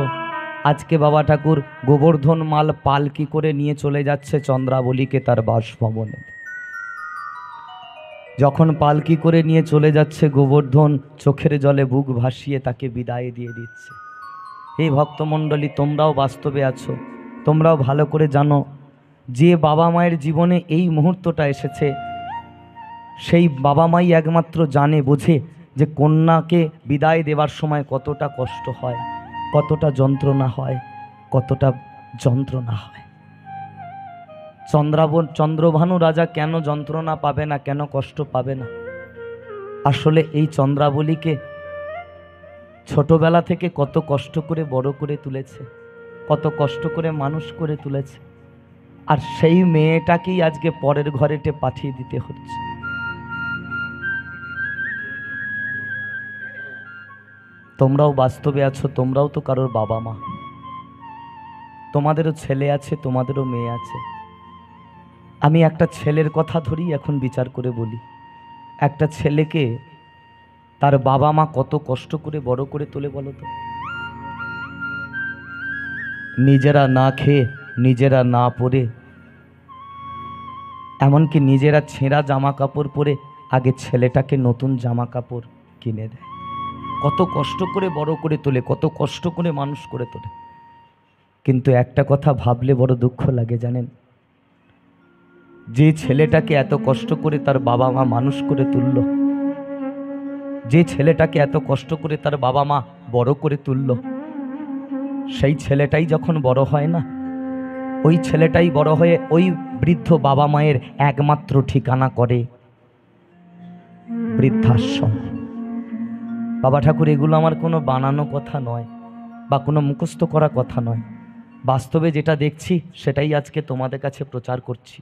আজকে বাবা ঠাকুর গোবর্ধন মাল পালকি করে নিয়ে চলে যাচ্ছে চন্দ্রাবলীকে তার বাসভবনে। যখন পালকি করে নিয়ে চলে যাচ্ছে, গোবর্ধন চোখের জলে বুক ভাসিয়ে তাকে বিদায় দিয়ে দিচ্ছে। এই ভক্তমণ্ডলী, তোমরাও বাস্তবে আছো, তোমরাও ভালো করে জানো যে বাবা মায়ের জীবনে এই মুহূর্তটা এসেছে, সেই বাবা মাই একমাত্র জানে, বোঝে যে কন্যাকে বিদায় দেওয়ার সময় কতটা কষ্ট হয়, কতটা যন্ত্রণা হয়, কতটা যন্ত্রণা হয়। চন্দ্রভানু রাজা কেন যন্ত্রণা পাবে না, কেন কষ্ট পাবে না? আসলে এই চন্দ্রাবলীকে ছোটবেলা থেকে কত কষ্ট করে বড় করে তুলেছে, কত কষ্ট করে মানুষ করে তুলেছে, আর সেই মেয়েটাকেই আজকে পরের ঘরেতে পাঠিয়ে দিতে হচ্ছে। তোমরাও বাস্তবে আছো, তোমরাও তো কারোর বাবা মা, তোমাদেরও ছেলে আছে, তোমাদেরও মেয়ে আছে। আমি একটা ছেলের কথা ধরি এখন বিচার করে বলি। একটা ছেলেকে তার বাবা মা কত কষ্ট করে বড় করে তোলে বলো তো? নিজেরা না খেয়ে, নিজেরা না পরে, এমনকি নিজেরা ছেঁড়া জামা কাপড় পরে আগে ছেলেটাকে নতুন জামা কাপড় কিনে দেয়। কত কষ্ট করে বড় করে তোলে, কত কষ্ট করে মানুষ করে তোলে। কিন্তু একটা কথা ভাবলে বড় দুঃখ লাগে, জানেন? যে ছেলেটাকে এত কষ্ট করে তার বাবা মা মানুষ করে তুলল, যে ছেলেটাকে এত কষ্ট করে তার বাবা মা বড় করে তুলল, সেই ছেলেটাই যখন বড় হয় না, ওই ছেলেটাই বড় হয়ে ওই বৃদ্ধ বাবা মায়ের একমাত্র ঠিকানা করে বৃদ্ধাশ্রম। বাবা ঠাকুর, এগুলো আমার কোনো বানানো কথা নয় বা কোনো মুখস্থ করা কথা নয়। বাস্তবে যেটা দেখছি সেটাই আজকে তোমাদের কাছে প্রচার করছি।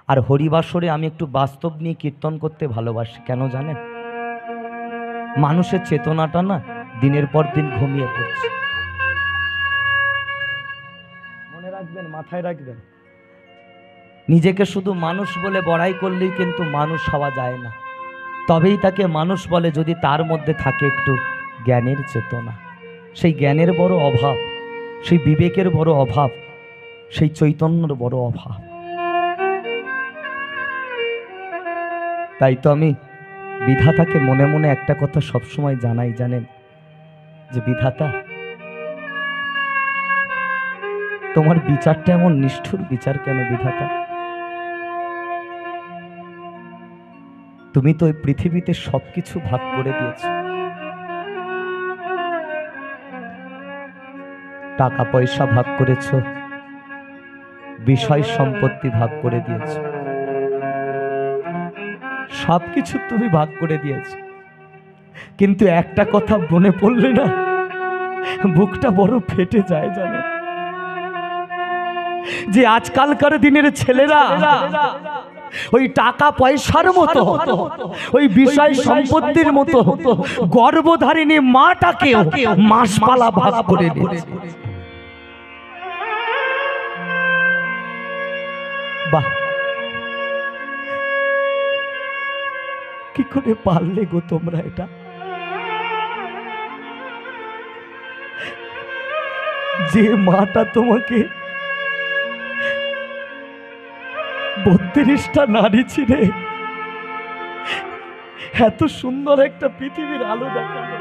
আর হরিবাসরে আমি একটু বাস্তব নিয়ে কীর্তন করতে ভালোবাসি। কেন জানেন? মানুষের চেতনাটা না দিনের পর দিন ঘুমিয়ে পড়ছে। মনে রাখবেন, মাথায় রাখবেন, নিজেকে শুধু মানুষ বলে বড়াই করলেই কিন্তু মানুষ হওয়া যায় না। তবেই তাকে মানুষ বলে যদি তার মধ্যে থাকে একটু জ্ঞানের চেতনা। সেই জ্ঞানের বড় অভাব, সেই বিবেকের বড় অভাব, সেই চৈতন্যের বড় অভাব। তাই তো আমি বিধাতাকে মনে মনে একটা কথা সবসময় জানাই, জানেন? যে বিধাতা, তোমার বিচারটা এমন নিষ্ঠুর বিচার কেন বিধাতা? তুমি তো এই পৃথিবীতে সবকিছু ভাগ করে দিয়েছো, টাকা পয়সা ভাগ করেছো, বিষয় সম্পত্তি ভাগ করে দিয়েছো, সবকিছু তুমি ভাগ করে দিয়েছো, কিন্তু একটা কথা মনে পড়লে না বুকটা বড় ফেটে যায় জানো, যে আজকালকার দিনের ছেলেরা ওই টাকা পয়সার মতো, ওই বিষয় সম্পত্তির মতো গর্ভধারিণী মাটাকে মাসপালা ভাগ করে দিয়েছে। বাহ, কি করে পারলে গো তোমরা এটা? যে মাটা তোমাকে 32টা নারী ছিঁড়ে এত সুন্দর একটা পৃথিবীর আলো দেখালো,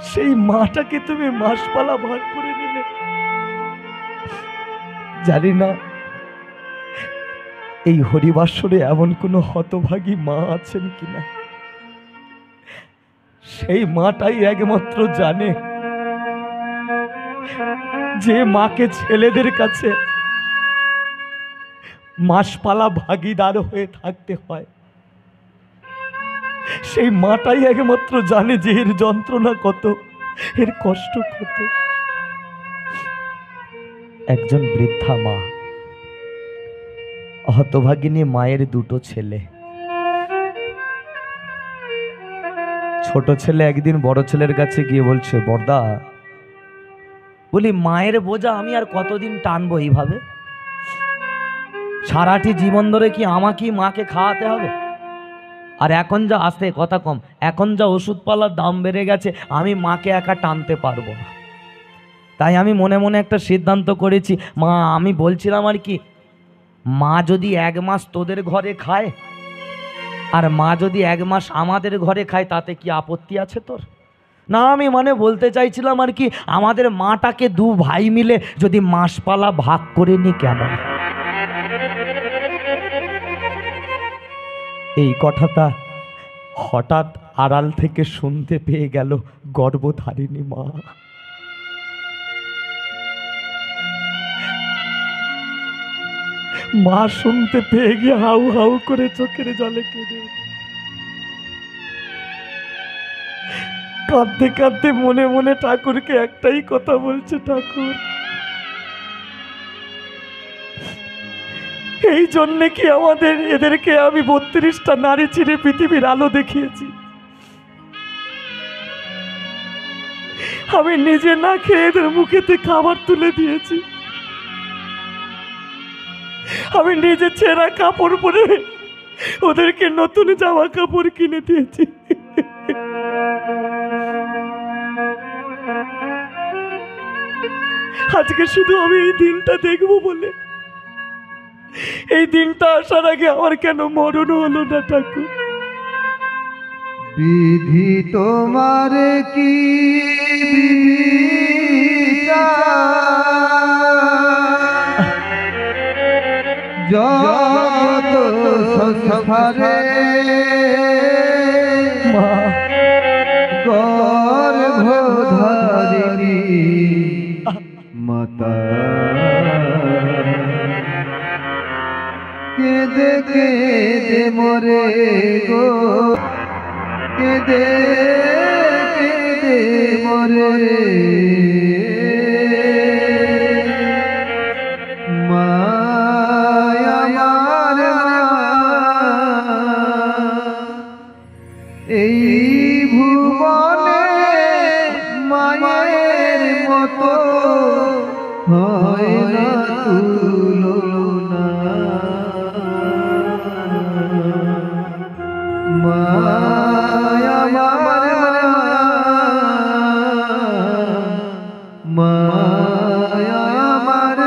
সেই মাটাকে তুমি মাসপালা ভাগ করে নিলে। জানি না এই হরিবাসরে এমন কোনো হতভাগী মা আছেন কিনা, সেই মাটাই একমাত্র জানে যে মাকে ছেলেদের কাছে মাসপালা ভাগীদার হয়ে থাকতে হয়। সেই মাটাই একমাত্র জানে যে এর যন্ত্রণা কত, এর কষ্ট কত। একজন বৃদ্ধা মা, হতভাগিনী মায়ের দুটো ছেলে। ছোট ছেলে একদিন বড় ছেলের কাছে গিয়ে বলছে, বড়দা বলি মায়ের বোঝা আমি আর কতদিন টানবো এইভাবে? সারাটি জীবন ধরে কি আমাকেই মাকে খাওয়াতে হবে? আর এখন যা আসতে কথা কম, এখন যা ওষুধপালার দাম বেড়ে গেছে, আমি মাকে একা টানতে পারবো না। তাই আমি মনে মনে একটা সিদ্ধান্ত করেছি, মা আমি বলছিলাম আর কি, মা যদি 1 মাস তোদের ঘরে খায় আর মা যদি 1 মাস আমাদের ঘরে খায়, তাতে কি আপত্তি আছে তোর? না, আমি মানে বলতে চাইছিলাম আর কি, আমাদের মাটাকে 2 ভাই মিলে যদি মাসপালা ভাগ করে নি কেমন? এই কথাটা হঠাৎ আড়াল থেকে শুনতে পেয়ে গেল গর্ভধারিণী মা। মা শুনতে পেয়ে গিয়ে হাউ হাউ করে চোখের জলে কেঁদে উঠে, কাঁদতে কাঁদতে মনে মনে ঠাকুরকে একটাই কথা বলছে, ঠাকুর এই জন্যে কি এদেরকে আমি 32টা নারী ছিঁড়ে পৃথিবীর আলো দেখিয়েছি? আমি নিজে না খেয়ে এদের মুখেতে খাবার তুলে দিয়েছি, আমি নিজে ছেঁড়া কাপড় পরে ওদেরকে নতুন জামা কাপড় কিনে দিয়েছি। আজকে শুধু আমি এই দিনটা দেখবো বলে, এই দিনটা আসার আগে আমার কেন মরণ হলো না ঠাকুর? বিধি তোমার কি জগত সংসারে মা গর্ভধারিণী মাতা কেঁদে কেঁদে মরে গো, কেঁদে কেঁদে মরে মায়া আমার এই ভুবনে মায়ের মতো হয় না তুলনা। মায়া আমার মায়া আমার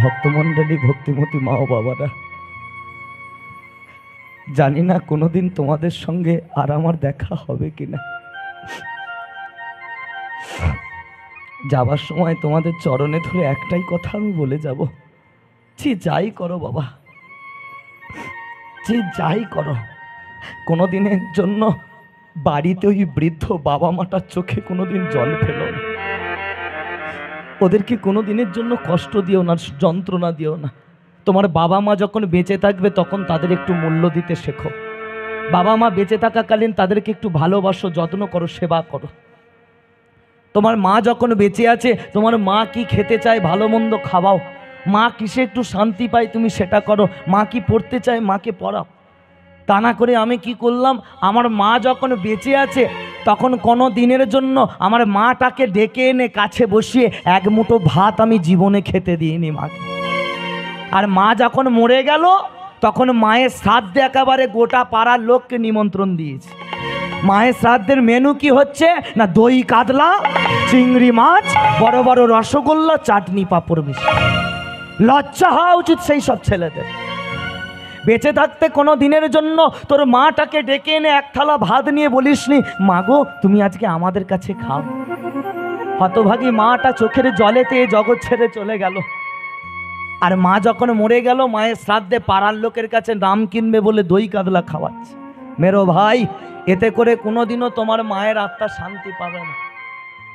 ভক্তমণ্ডলী, ভক্তিমতী মা ও বাবারা, জানি না কোনোদিন তোমাদের সঙ্গে আর আমার দেখা হবে কিনা। যাবার সময় তোমাদের চরণে ধরে একটাই কথা আমি বলে যাব, যে যাই করো বাবা, যে যাই করো, কোনোদিনের জন্য বাড়িতে ওই বৃদ্ধ বাবা মাটার চোখে কোনোদিন জল ফেলো না, ওদেরকে কোনোদিনের জন্য কষ্ট দিও না, যন্ত্রণা দিও না। তোমার বাবা মা যখন বেঁচে থাকবে তখন তাদের একটু মূল্য দিতে শেখো। বাবা মা বেঁচে থাকাকালীন তাদেরকে একটু ভালোবাসো, যত্ন করো, সেবা করো। তোমার মা যখন বেঁচে আছে, তোমার মা কি খেতে চায় ভালো মন্দ খাওয়াও, মা কিসে একটু শান্তি পায় তুমি সেটা করো, মা কি পড়তে চায় মাকে পড়াও। তা না করে আমি কি করলাম, আমার মা যখন বেঁচে আছে তখন কোনো দিনের জন্য আমার মাটাকে ডেকে এনে কাছে বসিয়ে এক মুঠো ভাত আমি জীবনে খেতে দিইনি মাকে। আর মা যখন মরে গেল তখন মায়ের শ্রাদ্ধে একেবারে গোটা পাড়ার লোককে নিমন্ত্রণ দিয়েছে। মায়ের শ্রাদ্ধের মেনু কি হচ্ছে না, দই কাতলা, চিংড়ি মাছ, বড় বড় রসগোল্লা, চাটনি পাঁপড় মিষ্টি। লজ্জা হওয়া উচিত সেই সব ছেলেদের। বেঁচে থাকতে কোনো দিনের জন্য তোর মাটাকে ডেকে এনে এক থালা ভাত নিয়ে বলিসনি, মা গো তুমি আজকে আমাদের কাছে খাও। হতভাগী মাটা চোখের জলেতে জগৎ ছেড়ে চলে গেল। আর মা যখন মরে গেল, মায়ের শ্রাদ্ধে পাড়ার লোকের কাছে নাম কিনবে বলে দই কাতলা খাওয়াচ্ছে। মেরো ভাই, এতে করে কোনোদিনও তোমার মায়ের আত্মা শান্তি পাবে না।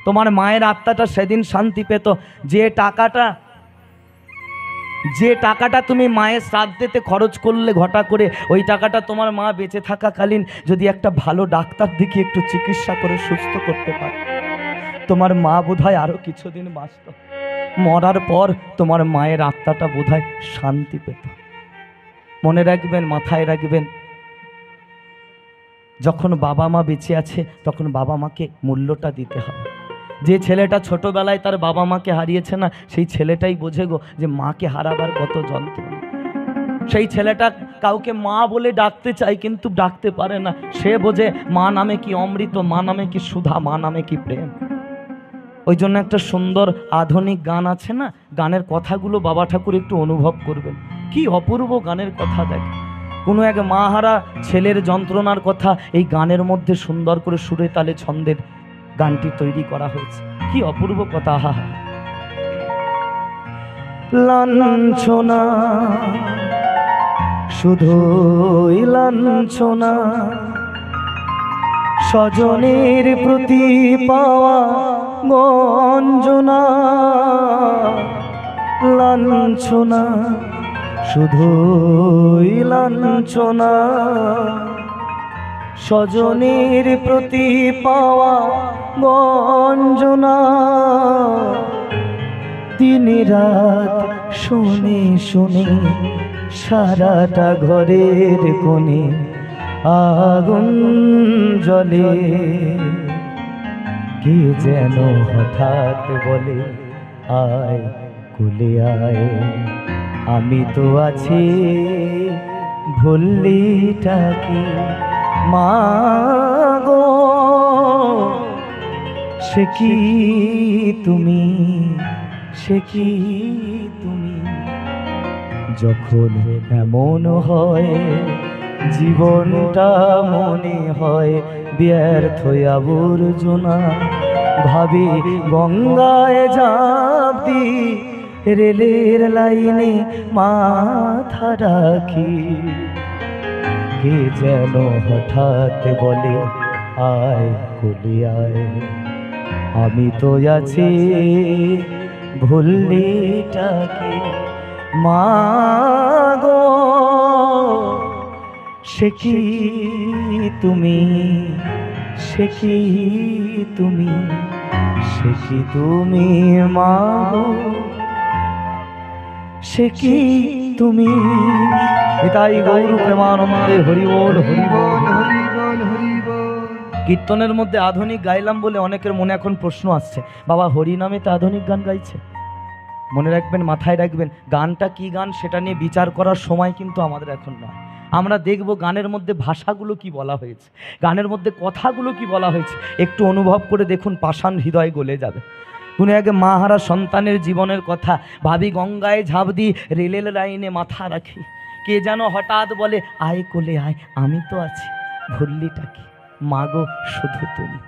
তোমার মায়ের আত্মাটা সেদিন শান্তি পেত যে টাকাটা তুমি মায়ের শ্রাদ্ধেতে খরচ করলে ঘটা করে, ওই টাকাটা তোমার মা বেঁচে থাকাকালীন যদি একটা ভালো ডাক্তার দেখে একটু চিকিৎসা করে সুস্থ করতে পারে, তোমার মা বোধহয় আরও কিছুদিন বাঁচত। মরার পর তোমার মায়ের আত্মাটা বোধহয় শান্তি পেত। মনে রাখবেন, মাথায় রাখবেন, যখন বাবা মা বেঁচে আছে তখন বাবা মাকে মূল্যটা দিতে হবে। যে ছেলেটা ছোটবেলায় তার বাবা মাকে হারিয়েছে না, সেই ছেলেটাই বোঝে গো যে মাকে হারাবার কত যন্ত্রণা। সেই ছেলেটা কাউকে মা বলে ডাকতে চায় কিন্তু ডাকতে পারে না। সে বোঝে মা নামে কি অমৃত, মা নামে কি সুধা, মা নামে কি প্রেম। ওই জন্য একটা সুন্দর আধুনিক গান আছে না, গানের কথাগুলো বাবা ঠাকুর একটু অনুভব করবেন। কি অপূর্ব গানের কথা। দেখ, কোনো এক মা হারা ছেলের যন্ত্রণার কথা এই গানের মধ্যে সুন্দর করে সুরে তালে ছন্দের গানটি তৈরি করা হয়েছে। কি অপূর্ব কথা। আহা, লাঞ্ছনা, শুধুই লাঞ্ছনা, স্বজনের প্রতি পাওয়া গঞ্জনা। লাঞ্ছনা, শুধুই লাঞ্ছনা, স্বজনের প্রতি পাওয়া গঞ্জনা। দিন রাত শুনে শুনে সারাটা ঘরের কোণে আগুন জ্বলে। কে যেন হঠাৎ বলে, আয় কুলে আয়, আমি তো আছি ভুল্লিটাকে মা গো। সে কি তুমি, সে কি তুমি, যখন এমন হয় জীবনটা মনে হয় ব্যর্থ আবর্জনা। ভাবি গঙ্গায় ঝাঁপ দি, রেলের লাইনে মাথা রাখি। কে যেন হঠাৎ বলে, আয় কুলে আয়, আমি তো আছি ভুল্লিটাকে মা গো। সে কি তুমি, সে কি তুমি, সে কি তুমি মা গো, সে কি তুমি। তাই গৌর প্রেমানন্দে হরি বল, হরি বল, হরি বল, হরি বল। কীর্তনের মধ্যে আধুনিক গাইলাম বলে অনেকের মনে এখন প্রশ্ন আসছে, বাবা হরি নামে তো আধুনিক গান গাইছে। মনে রাখবেন, মাথায় রাখবেন, গানটা কি গান সেটা নিয়ে বিচার করার সময় কিন্তু আমাদের এখন নয়। আমরা দেখব গানের মধ্যে ভাষাগুলো কি বলা হয়েছে, গানের মধ্যে কথাগুলো কি বলা হয়েছে। একটু অনুভব করে দেখুন, পাষাণ হৃদয় গলে যাবে। কোনো এক মা হারা সন্তানের জীবনের কথা। ভাবি গঙ্গায় ঝাঁপ দি, রেলের লাইনে মাথা রাখি। কে যেন হঠাৎ বলে আয় কোলে আয়, আমি তো আছি, ভুললিটা কি? মাগো শুধু তুমি।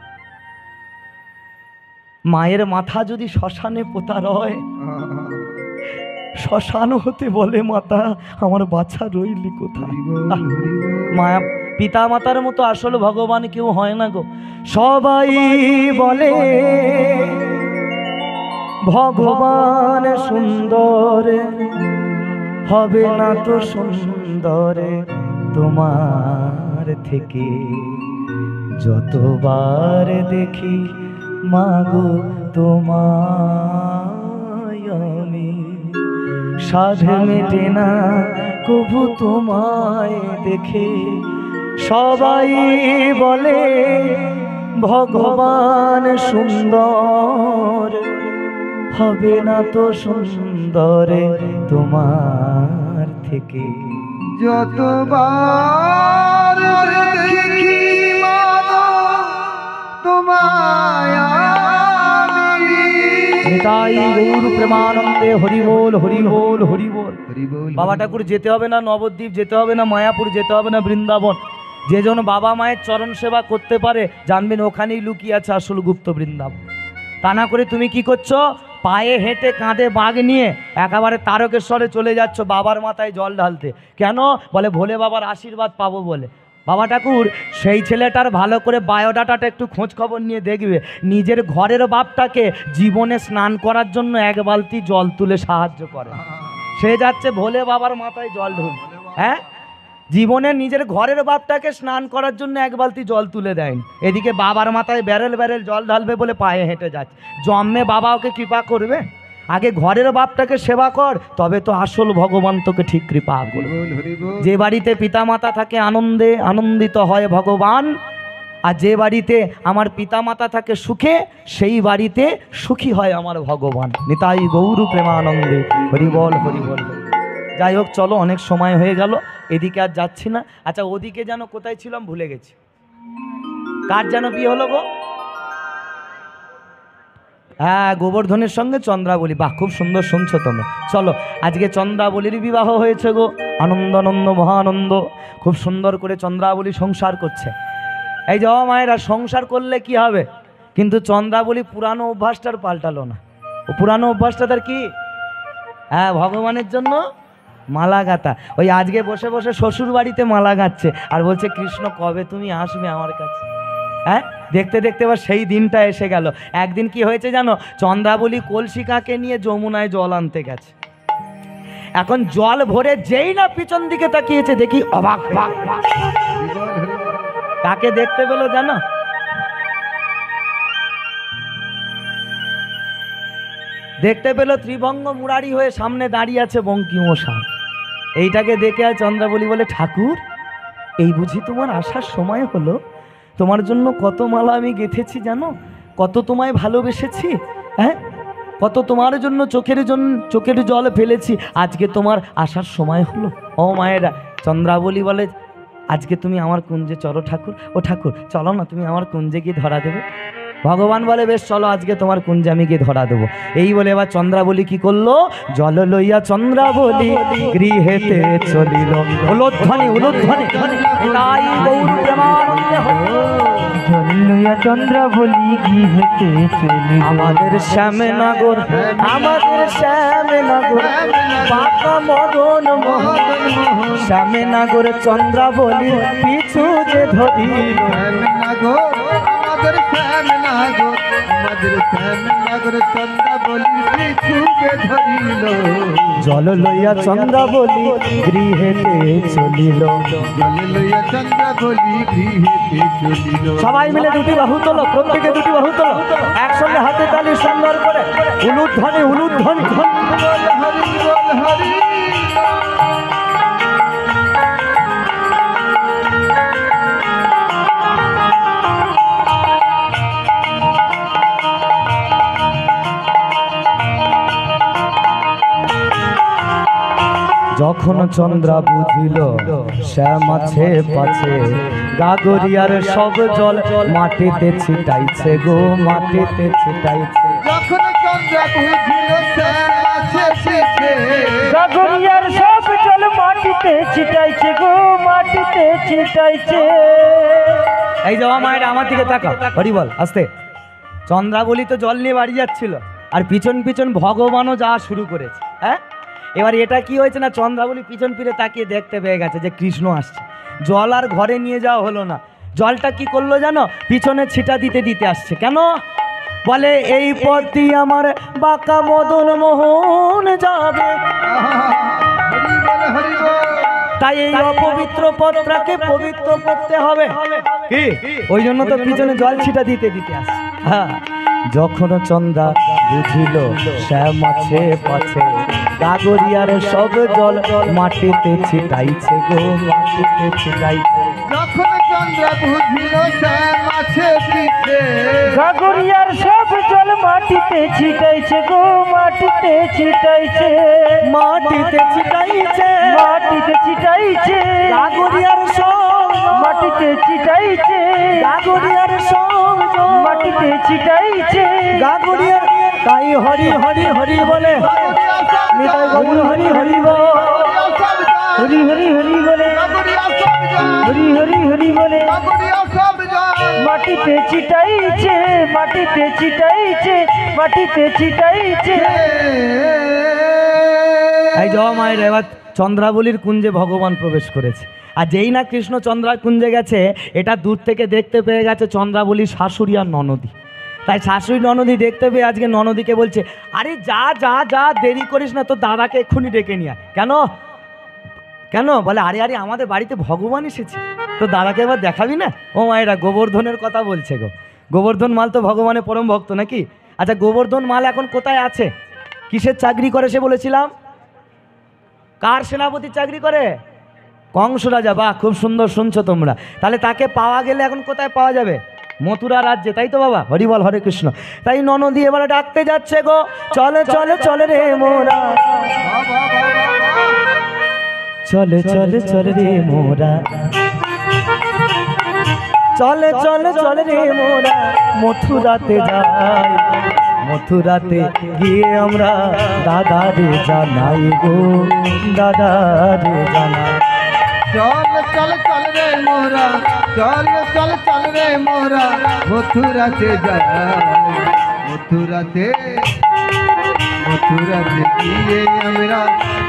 মায়ের মাথা যদি শ্মশানে পোতা রয়, শ্মশান হতে বলে মাতা আমার বাছা রইলি কোথায়? মায়া পিতা মাতার মতো আসল ভগবান কেউ হয় না গো। সবাই বলে ভগবান সুন্দর, হবে না তো সুন্দর তোমার থেকে। যতবার দেখি মাগো তোমায় আমি, সাধ মেটে না কবু তোমায় দেখে। সবাই বলে ভগবান সুন্দর, হবে না তো সুন্দর তোমার থেকে। যতবার দেখি মাগো তোমায় আমি। নিতাই গৌর প্রেমানন্দে হরি বল হরি বল হরি বল। হরি বল। বাবা ঠাকুর যেতে হবে না নবদ্বীপ, যেতে হবে না মায়াপুর, যেতে হবে না বৃন্দাবন। যে জন বাবা মায়ের চরণ সেবা করতে পারে জানবেন ওখানেই লুকিয়ে আছে আসল গুপ্ত বৃন্দাবন। তা না করে তুমি কি করছো? পায়ে হেঁটে কাঁধে বাঘ নিয়ে একেবারে তারকেশ্বরে চলে যাচ্ছ বাবার মাথায় জল ঢালতে। কেন? বলে ভোলে বাবার আশীর্বাদ পাবো বলে। বাবা ঠাকুর সেই ছেলেটার ভালো করে বায়োডাটাটা একটু খোঁজ খবর নিয়ে দেখবে, নিজের ঘরের বাপটাকে জীবনে স্নান করার জন্য এক বালতি জল তুলে সাহায্য করে। সে যাচ্ছে ভোলে বাবার মাথায় জল ঢুল, হ্যাঁ, জীবনে নিজের ঘরের বাপটাকে স্নান করার জন্য এক বালতি জল তুলে দেয়। এদিকে বাবার মাথায় ব্যারেল ব্যারেল জল ঢালবে বলে পায়ে হেঁটে যাচ্ছে। জন্মে বাবা ওকে কৃপা করবে? আগে ঘরের বাপটাকে সেবা কর, তবে তো আসল ভগবান তোকে ঠিক কৃপা করবে। যে বাড়িতে পিতামাতা থাকে আনন্দে আনন্দিত হয় ভগবান, আর যে বাড়িতে আমার পিতামাতা থাকে সুখে, সেই বাড়িতে সুখী হয় আমার ভগবান। নিতাই গৌর প্রেমানন্দে হরি বল হরি বল। যাই হোক, চলো, অনেক সময় হয়ে গেল, এদিকে আর যাচ্ছি না। আচ্ছা, ওদিকে যেন কোথায় ছিলাম ভুলে গেছি। কার যেন বিয়ে হলো গো? হ্যাঁ, গোবর্ধনের সঙ্গে চন্দ্রাবলী। বাহ, খুব সুন্দর শুনছো তুমি। চলো, আজকে চন্দ্রাবলীর বিবাহ হয়েছে গো। আনন্দ আনন্দ মহানন্দ। খুব সুন্দর করে চন্দ্রাবলী সংসার করছে। এই যে মায়েরা, সংসার করলে কি হবে? কিন্তু চন্দ্রাবলী পুরানো অভ্যাসটার পাল্টালো না। ও পুরানো অভ্যাসটা তার কি? হ্যাঁ, ভগবানের জন্য মালা গাঁথা। ওই আজকে বসে বসে শ্বশুর বাড়িতে মালা গাঁথছে আর বলছে কৃষ্ণ কবে তুমি আসবে আমার কাছে। হ্যাঁ, দেখতে দেখতে এবার সেই দিনটা এসে গেল। একদিন কি হয়েছে জানো? চন্দ্রাবলী কলসি কাকে নিয়ে যমুনায় জল আনতে গেছে। এখন জল ভরে যেই না পিছন দিকে তাকিয়েছে, দেখি অবাক অবাক। কাকে দেখতে পেলো জানো? দেখতে পেল ত্রিভঙ্গ মুরারি হয়ে সামনে দাঁড়িয়ে আছে বঙ্কিমশাই। এইটাকে দেখে আর চন্দ্রাবলী বলে, ঠাকুর এই বুঝি তোমার আসার সময় হলো? তোমার জন্য কত মালা আমি গেঁথেছি জানো, কত তোমায় ভালোবেসেছি, হ্যাঁ, কত তোমার জন্য চোখের জল ফেলেছি, আজকে তোমার আসার সময় হলো। ও মায়েরা, চন্দ্রাবলী বলে, আজকে তুমি আমার কুঞ্জে চলো ঠাকুর। ও ঠাকুর চলো না, তুমি আমার কুঞ্জে গিয়ে ধরা দেবে। ভগবান বলে, বেশ চলো, আজকে তোমার কুঞ্জে আমি গিয়ে ধরা দেবো। এই বলে এবার চন্দ্রাবলী কি করলো? জল লইয়া চন্দ্রাবলী গৃহেতে চলিল। উলুধ্বনি উলুধ্বনি। তাই গৌর প্রেমানন্দে জল লইয়া চন্দ্রাবলী গৃহেতে চলিল। আমাদের শ্যামনগর, আমাদের শ্যামনগর, বাঁকা মদন মোহন, শ্যামনগর চন্দ্রাবলী পিছু যে ধরিল। আমাদের শ্যামনগর, আমাদের শ্যামনগর চন্দ্রাবলী পিছুকে ধরিল। জল লইয়া চন্দ্রাবলী গৃহেতে চলিল। জল লইয়া চন্দ্রাবলী গৃহেতে চলিল। সবাই মিলে দুটি বাহু তোলো, প্রত্যেকে দুটি বাহু তোলো, একসঙ্গে হাতে তালি সুন্দর করে। উলুধ্বনি উলুধ্বনি। হরি বল হরি। যখন চন্দ্রা বুঝিল শ্যাম আছে পাছে, গাগরিয়ার সব জল মাটিতে ছিটাইছে গো, মাটিতে ছিটাইছে। যখন চন্দ্রা বুঝিল শ্যাম আছে পাছে, গাগরিয়ার সব জল মাটিতে মাটিতে ছিটাইছে গো মাটিতে ছিটাইছে। এই যাওয়া মায়ের আমার দিকে তাকা, হরি বল আস্তে। চন্দ্রাবলী তো জল নিয়ে বাড়ি যাচ্ছিল, আর পিছন পিছন ভগবানও যাওয়া শুরু করেছে। হ্যাঁ, এবার এটা কি হয়েছে না, চন্দ্রাবলী পিছন ফিরে তাকিয়ে দেখতে পেয়ে গেছে যে কৃষ্ণ আসছে। জল আর ঘরে নিয়ে যাওয়া হলো না, জলটা কি করলো জানো, পিছনে ছিটা দিতে দিতে আসছে। কেন বলে, এই পথই আমার বাঁকা মদন মোহন যাবে, হরি বল হরি বল। তাই এই অপবিত্র পথটাকে পবিত্র করতে হবে। কি ওই জন্য তো পিছনে জল ছিটা দিতে দিতে আসে। হ্যাঁ, যখন চন্দ্রা বুঝিল শ্যাম আছে পাছে, গাগরিয়ার সব জল মাটিতে ছিটাইছে গো মাটিতে ছিটাইছে। যখন চন্দ্র বুঝিল শ্যাম আছে পিছে, গাগরিয়ার সব জল মাটিতে ছিটাইছে গো মাটিতে ছিটাইছে। মাটিতে ছিটাইছে, মাটিতে ছিটাইছে, গাগরিয়ার সব মাটিতে ছিটাইছে, গাগরিয়ার সব মাটিতে ছিটাইছে। গাগরিয়ার, তাই হরি হরি হরি বলে নিতাই গৌর হরি হরি বল। হরি হরি হরি বলে, হরি হরি হরি বলে, মাটিতে ছিটাইছে, মাটিতে ছিটাইছে, মাটিতে ছিটাইছে। এই জবা মায়ের এবার চন্দ্রাবলীর কুঞ্জে ভগবান প্রবেশ করেছে। আর যেই না কৃষ্ণ চন্দ্রা কুঞ্জে গেছে, এটা দূর থেকে দেখতে পেয়ে গেছে চন্দ্রাবলীর শাশুড়ি আর ননদী। তাই শাশুড়ি ননদী দেখতে পেয়ে আজকে ননদীকে বলছে, আরে যা যা যা, দেরি করিস না, তোর দাদাকে এক্ষুনি ডেকে নিয়ে আয়। কেন কেন বলে, আরে আরে আমাদের বাড়িতে ভগবান এসেছে, তো দাদাকে এবার দেখাবি না। ও মায়েরা, গোবর্ধনের কথা বলছে গো। গোবর্ধন মাল তো ভগবানের পরম ভক্ত নাকি। আচ্ছা, গোবর্ধন মাল এখন কোথায় আছে, কিসের চাকরি করে সে বলেছিলাম, কার সেনাপতির চাকরি করে, কংস রাজা। বাহ, খুব সুন্দর শুনছো তোমরা। তাহলে তাকে পাওয়া গেলে এখন কোথায় পাওয়া যাবে, মথুরা রাজ্যে, তাই তো বাবা। হরি বল হরে কৃষ্ণ। তাই ননদী এবারে ডাকতে যাচ্ছে গো, চলে চলে চলে রে মোরা, চলে চলে চলে রে মোরা, চলে চলে চলে রে মোরা, মথুরাতে যাই, মথুরাতে গিয়ে আমরা দাদারে জানাই গো, দাদারে জানাই। চল চল চল রে মোরা, চল চল চল রে মোরা, মথুরাতে যাই, মথুরাতে মথুরাতে গিয়ে আমরা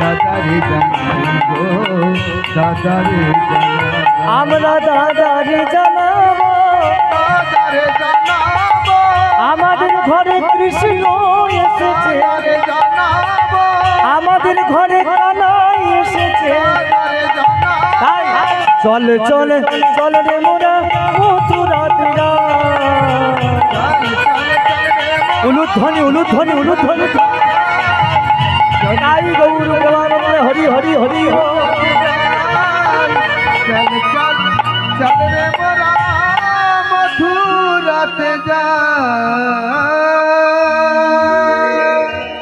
দাদারে জানাই গো, দাদারে জানাই, আমরা দাদারে জানাবো, দাদারে জানাবো, আমাদের ঘরে কৃষ্ণ এসেছে, দাদারে জানাবো, আমাদের ঘরে কানাই এসেছে। দাদারে জানাবো। তাই চলে চলে চলে রে মোরা, মথুরাতে যাই। উলুধ্বনি উলুধ্বনি উলুধ্বনি, তাই গৌর দেবানন্দ হরি হরি হরি হরি। চল চল চল রে মোরা, মথুরাতে যাই।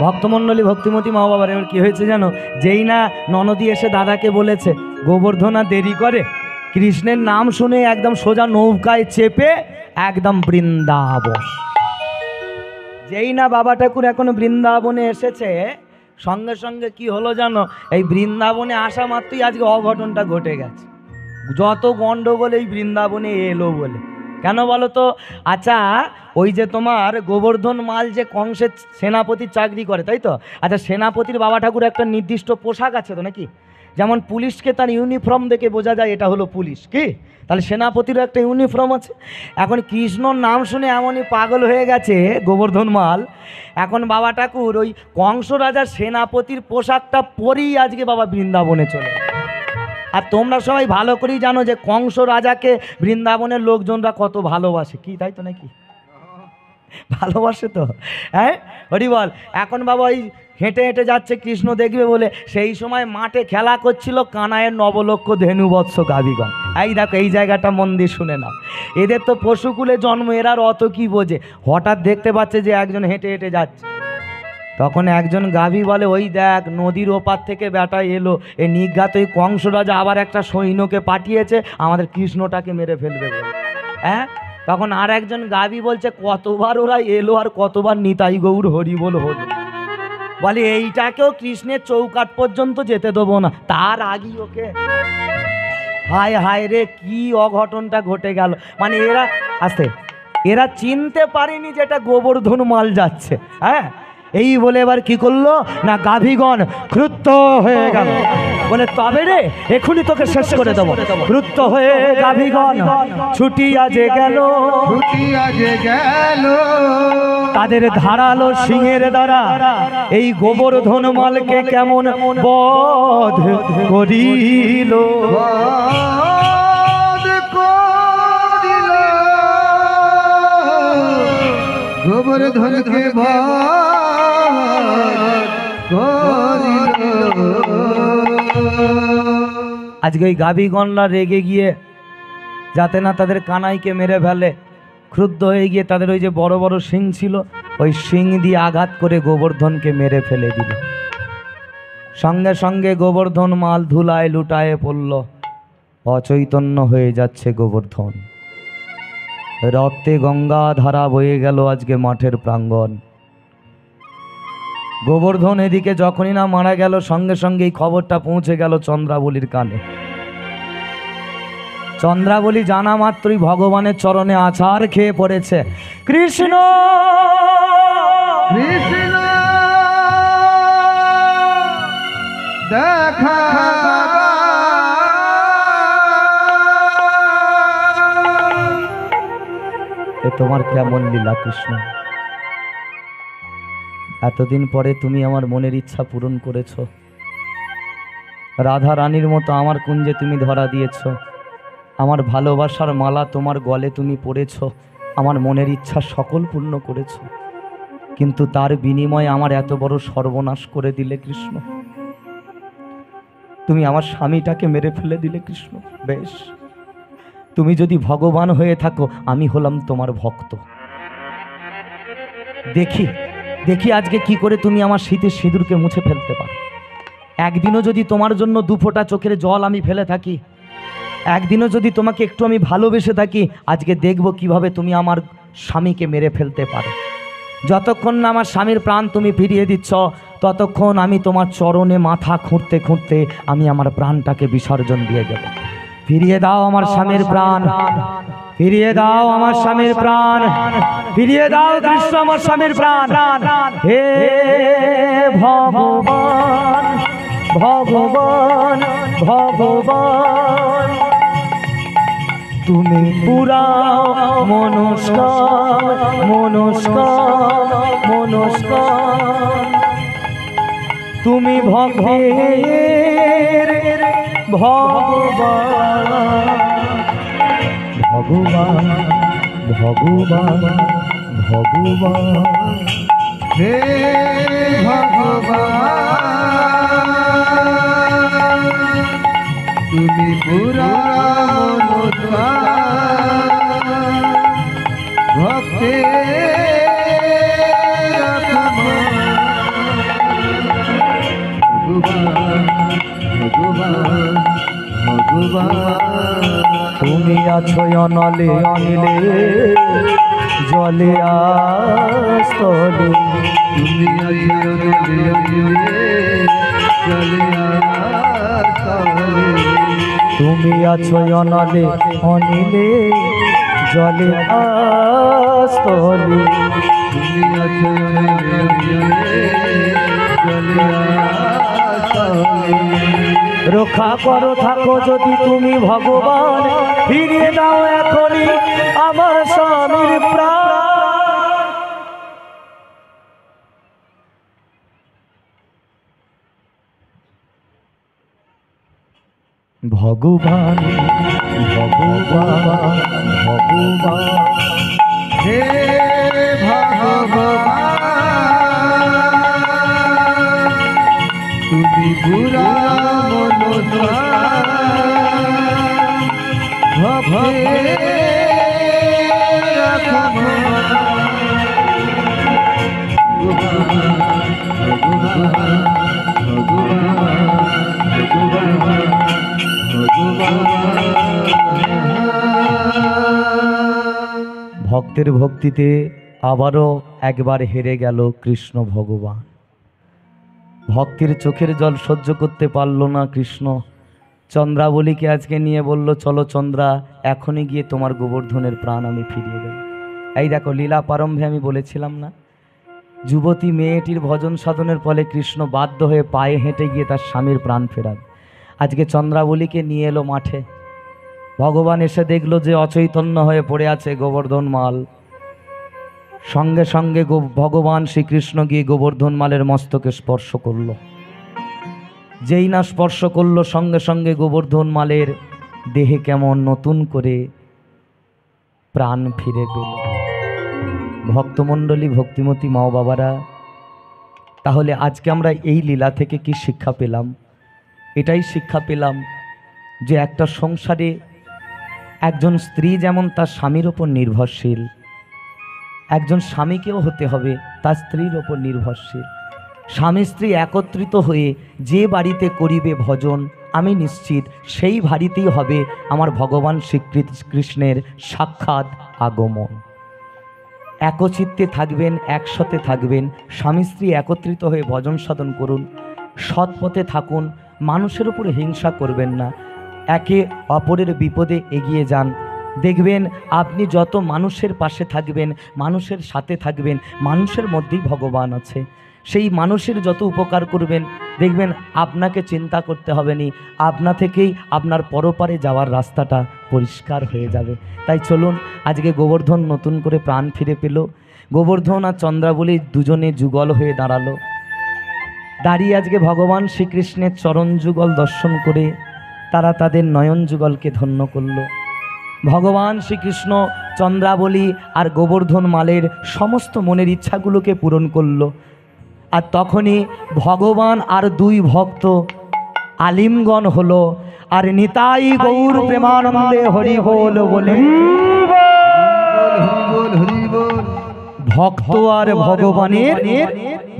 ভক্তমণ্ডলী, ভক্তিমতী মা বাবার, এবার কি হয়েছে জানো, যেই না ননদী এসে দাদাকে বলেছে গোবর্ধনা দেরি করে, কৃষ্ণের নাম শুনে একদম সোজা নৌকায় চেপে একদম বৃন্দাবন। যেই না বাবা ঠাকুর এখন বৃন্দাবনে এসেছে, সঙ্গে সঙ্গে কি হলো জানো, এই বৃন্দাবনে আসা মাত্রই আজকে অঘটনটা ঘটে গেছে। যত গন্ডগোল এই বৃন্দাবনে এলো বলে। কেন বলো তো, আচ্ছা ওই যে তোমার গোবর্ধন মাল যে কংসের সেনাপতির চাকরি করে, তাই তো। আচ্ছা, সেনাপতির বাবা ঠাকুর একটা নির্দিষ্ট পোশাক আছে তো নাকি, যেমন পুলিশকে তার ইউনিফর্ম দেখে বোঝা যায় এটা হলো পুলিশ, কি তাহলে সেনাপতিরও একটা ইউনিফর্ম আছে। এখন কৃষ্ণর নাম শুনে এমনই পাগল হয়ে গেছে গোবর্ধন মাল, এখন বাবা ঠাকুর ওই কংস রাজার সেনাপতির পোশাকটা পরেই আজকে বাবা বৃন্দাবনে চলে। আর তোমরা সবাই ভালো করেই জানো যে কংস রাজাকে বৃন্দাবনের লোকজনরা কত ভালোবাসে, কি তাই তো নাকি, ভালোবাসে তো। হ্যাঁ হরি বল। এখন বাবা ওই হেঁটে হেঁটে যাচ্ছে কৃষ্ণ দেখবে বলে, সেই সময় মাঠে খেলা করছিল কানায়ের নবলক্ষ ধেনুবৎস গাভীগণ। এই দেখো, এই জায়গাটা মন দিয়ে শুনে নাও, এদের তো পশুকুলে জন্ম, এরা আর অত কি বোঝে। হঠাৎ দেখতে পাচ্ছে যে একজন হেঁটে হেঁটে যাচ্ছে, তখন একজন গাভী বলে, ওই দেখ নদীর ওপার থেকে বেটা এলো, এ নিঘাত ওই কংস রাজা আবার একটা সৈন্যকে পাঠিয়েছে আমাদের কৃষ্ণটাকে মেরে ফেলবে বলে। হ্যাঁ, তখন আর একজন গাভী বলছে, কতবার ওরা এলো আর কতবার নিতাই গৌর হরি বল হলো। বলে এইটাকেও কৃষ্ণের চৌকাট পর্যন্ত যেতে দেবো না, তার আগেই ওকে। হায় হায় রে, কি অঘটনটা ঘটে গেল। মানে এরা চিনতে পারেনি যেটা গোবর্ধন মাল যাচ্ছে। হ্যাঁ, এই বলে এবার কি করলো না, গাভীগণ ক্রুদ্ধ হয়ে গেল। বলে তবে রে, এখনই তোকে শেষ করে দেবো। ক্রুদ্ধ হয়ে গাভীগণ ছুটিয়া যে গেল, তাদের ধারালো সিংহের দ্বারা এই গোবর্ধন মালকে কেমন বধ করিল। গোবর্ধনকে আজকে ওই গাভীগণরা রেগে গিয়ে যাতে না তাদের কানাইকে মেরে ফেলে, ক্রুদ্ধ হয়ে গিয়ে তাদের ওই যে বড় বড় শিং ছিল, ওই শিং দিয়ে আঘাত করে গোবর্ধনকে মেরে ফেলে দিল। সঙ্গে সঙ্গে গোবর্ধন মাল ধুলায় লুটায়ে পড়ল, অচৈতন্য হয়ে যাচ্ছে গোবর্ধন। রক্তে গঙ্গা ধারা বয়ে গেল আজকে মাঠের প্রাঙ্গণ। গোবর্ধন এদিকে যখনই না মারা গেল, সঙ্গে সঙ্গে এই খবরটা পৌঁছে গেল চন্দ্রাবলীর কানে। চন্দ্রাবলী জানা মাত্রই ভগবানের চরণে আছাড় খেয়ে পড়েছে। কৃষ্ণ কৃষ্ণ দেখা এ তোমার কেমন লীলা কৃষ্ণ, এতদিন পরে তুমি আমার মনের ইচ্ছা পূরণ করেছ। রাধা রানীর মতো আমার কুঞ্জে তুমি ধরা দিয়েছ, আমার ভালোবাসার মালা তোমার গলে তুমি পড়েছ, আমার মনের ইচ্ছা সকল পূর্ণ করেছ। কিন্তু তার বিনিময়ে আমার এত বড় সর্বনাশ করে দিলে কৃষ্ণ। তুমি আমার স্বামীটাকে মেরে ফেলে দিলে কৃষ্ণ। বেশ, তুমি যদি ভগবান হয়ে থাকো, আমি হলাম তোমার ভক্ত। দেখি দেখি আজকে কি করে তুমি আমার শীতের সিঁদুরকে মুছে ফেলতে পারো। একদিনও যদি তোমার জন্য দু ফোঁটা চোখের জল আমি ফেলে থাকি, একদিনও যদি তোমাকে একটু আমি ভালোবেসে থাকি, আজকে দেখব কিভাবে তুমি আমার স্বামীকে মেরে ফেলতে পারো। যতক্ষণ না আমার স্বামীর প্রাণ তুমি ফিরিয়ে দিচ্ছ, ততক্ষণ আমি তোমার চরণে মাথা খুঁড়তে খুঁড়তে আমি আমার প্রাণটাকে বিসর্জন দিয়ে দেব। ফিরিয়ে দাও আমার স্বামীর প্রাণ, ফিরিয়ে দাও আমার স্বামীর প্রাণ, ফিরিয়ে দাও কৃষ্ণ আমার স্বামীর প্রাণ। হে ভগবান ভগবান ভগবান, তুমি পুরাও মনস্কার মনস্কার মনস্কার, তুমি ভক্তের ভগবান ভগবান ভগবান ভগবান। হে ভগবান তুমি পুরা ভক্তে ভগবান ভগবান ভগবান। তুমি আছো অনলে অনিলে জলে আস্তলে, তুমি তুমি আছো অনলে অনিলে জলে আস্তলে, তুমি আছো রক্ষা করো থাকো যদি তুমি ভগবান, ফিরিয়ে দাও এখনই আমার স্বামীর প্রাণ। ভগবান ভগবান ভগবান। হে ভগবান তুমি পুরা ভক্তের ভক্তিতে আবারও একবার হেরে গেল কৃষ্ণ ভগবান। ভক্তির চোখের জল সহ্য করতে পারলো না কৃষ্ণ, চন্দ্রাবলীকে আজকে নিয়ে বলল, চলো চন্দ্রা, এখনই গিয়ে তোমার গোবর্ধনের প্রাণ আমি ফিরিয়ে দেব। এই দেখো লীলা প্রারম্ভে আমি বলেছিলাম না, যুবতী মেয়েটির ভজন সাধনের ফলে কৃষ্ণ বাধ্য হয়ে পায়ে হেঁটে গিয়ে তার স্বামীর প্রাণ ফেরান। আজকে চন্দ্রাবলীকে নিয়ে এলো মাঠে, ভগবান এসে দেখলো যে অচৈতন্য হয়ে পড়ে আছে গোবর্ধন মাল। সঙ্গে সঙ্গে ভগবান শ্রীকৃষ্ণ গিয়ে গোবর্ধন মালের মস্তকে স্পর্শ করলো। যেই না স্পর্শ করলো, সঙ্গে সঙ্গে গোবর্ধন মালের দেহে কেমন নতুন করে প্রাণ ফিরে পেল। ভক্তমণ্ডলী, ভক্তিমতী মা বাবারা, তাহলে আজকে আমরা এই লীলা থেকে কি শিক্ষা পেলাম? এটাই শিক্ষা পেলাম যে একটা সংসারে একজন স্ত্রী যেমন তার স্বামীর ওপর নির্ভরশীল, একজন স্বামীকেও হতে হবে তার স্ত্রীর ওপর নির্ভরশীল। স্বামী স্ত্রী একত্রিত হয়ে যে বাড়িতে করিবে ভজন, আমি নিশ্চিত সেই বাড়িতেই হবে আমার ভগবান শ্রীকৃষ্ণের সাক্ষাৎ আগমন। একচিত্তে থাকবেন, একসাথে থাকবেন, স্বামী স্ত্রী একত্রিত হয়ে ভজন সাধন করুন, সৎ পথে থাকুন, মানুষের উপর হিংসা করবেন না, একে অপরের বিপদে এগিয়ে যান। দেখবেন আপনি যত মানুষের পাশে থাকবেন, মানুষের সাথে থাকবেন, মানুষের মধ্যেই ভগবান আছে। সেই মানুষের যত উপকার করবেন, দেখবেন আপনাকে চিন্তা করতে হবে না, আপনা থেকেই আপনার পরপারে যাওয়ার রাস্তাটা পরিষ্কার হয়ে যাবে। তাই চলুন, আজকে গোবর্ধন নতুন করে প্রাণ ফিরে পেল। গোবর্ধন আর চন্দ্রাবলী দুজনে যুগল হয়ে দাঁড়ালো। দাঁড়িয়ে আজকে ভগবান শ্রীকৃষ্ণের চরণ যুগল দর্শন করে তারা তাদের নয়ন যুগলকে ধন্য করল। ভগবান শ্রীকৃষ্ণ চন্দ্রাবলী আর গোবর্ধন মালের সমস্ত মনের ইচ্ছাগুলোকে পূরণ করল। আর তখনই ভগবান আর দুই ভক্ত আলিঙ্গন হলো, আর নিতাই গৌর প্রেমানন্দে হরি বল বলে ভক্ত আর ভগবানের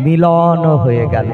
মিলন হয়ে গেল।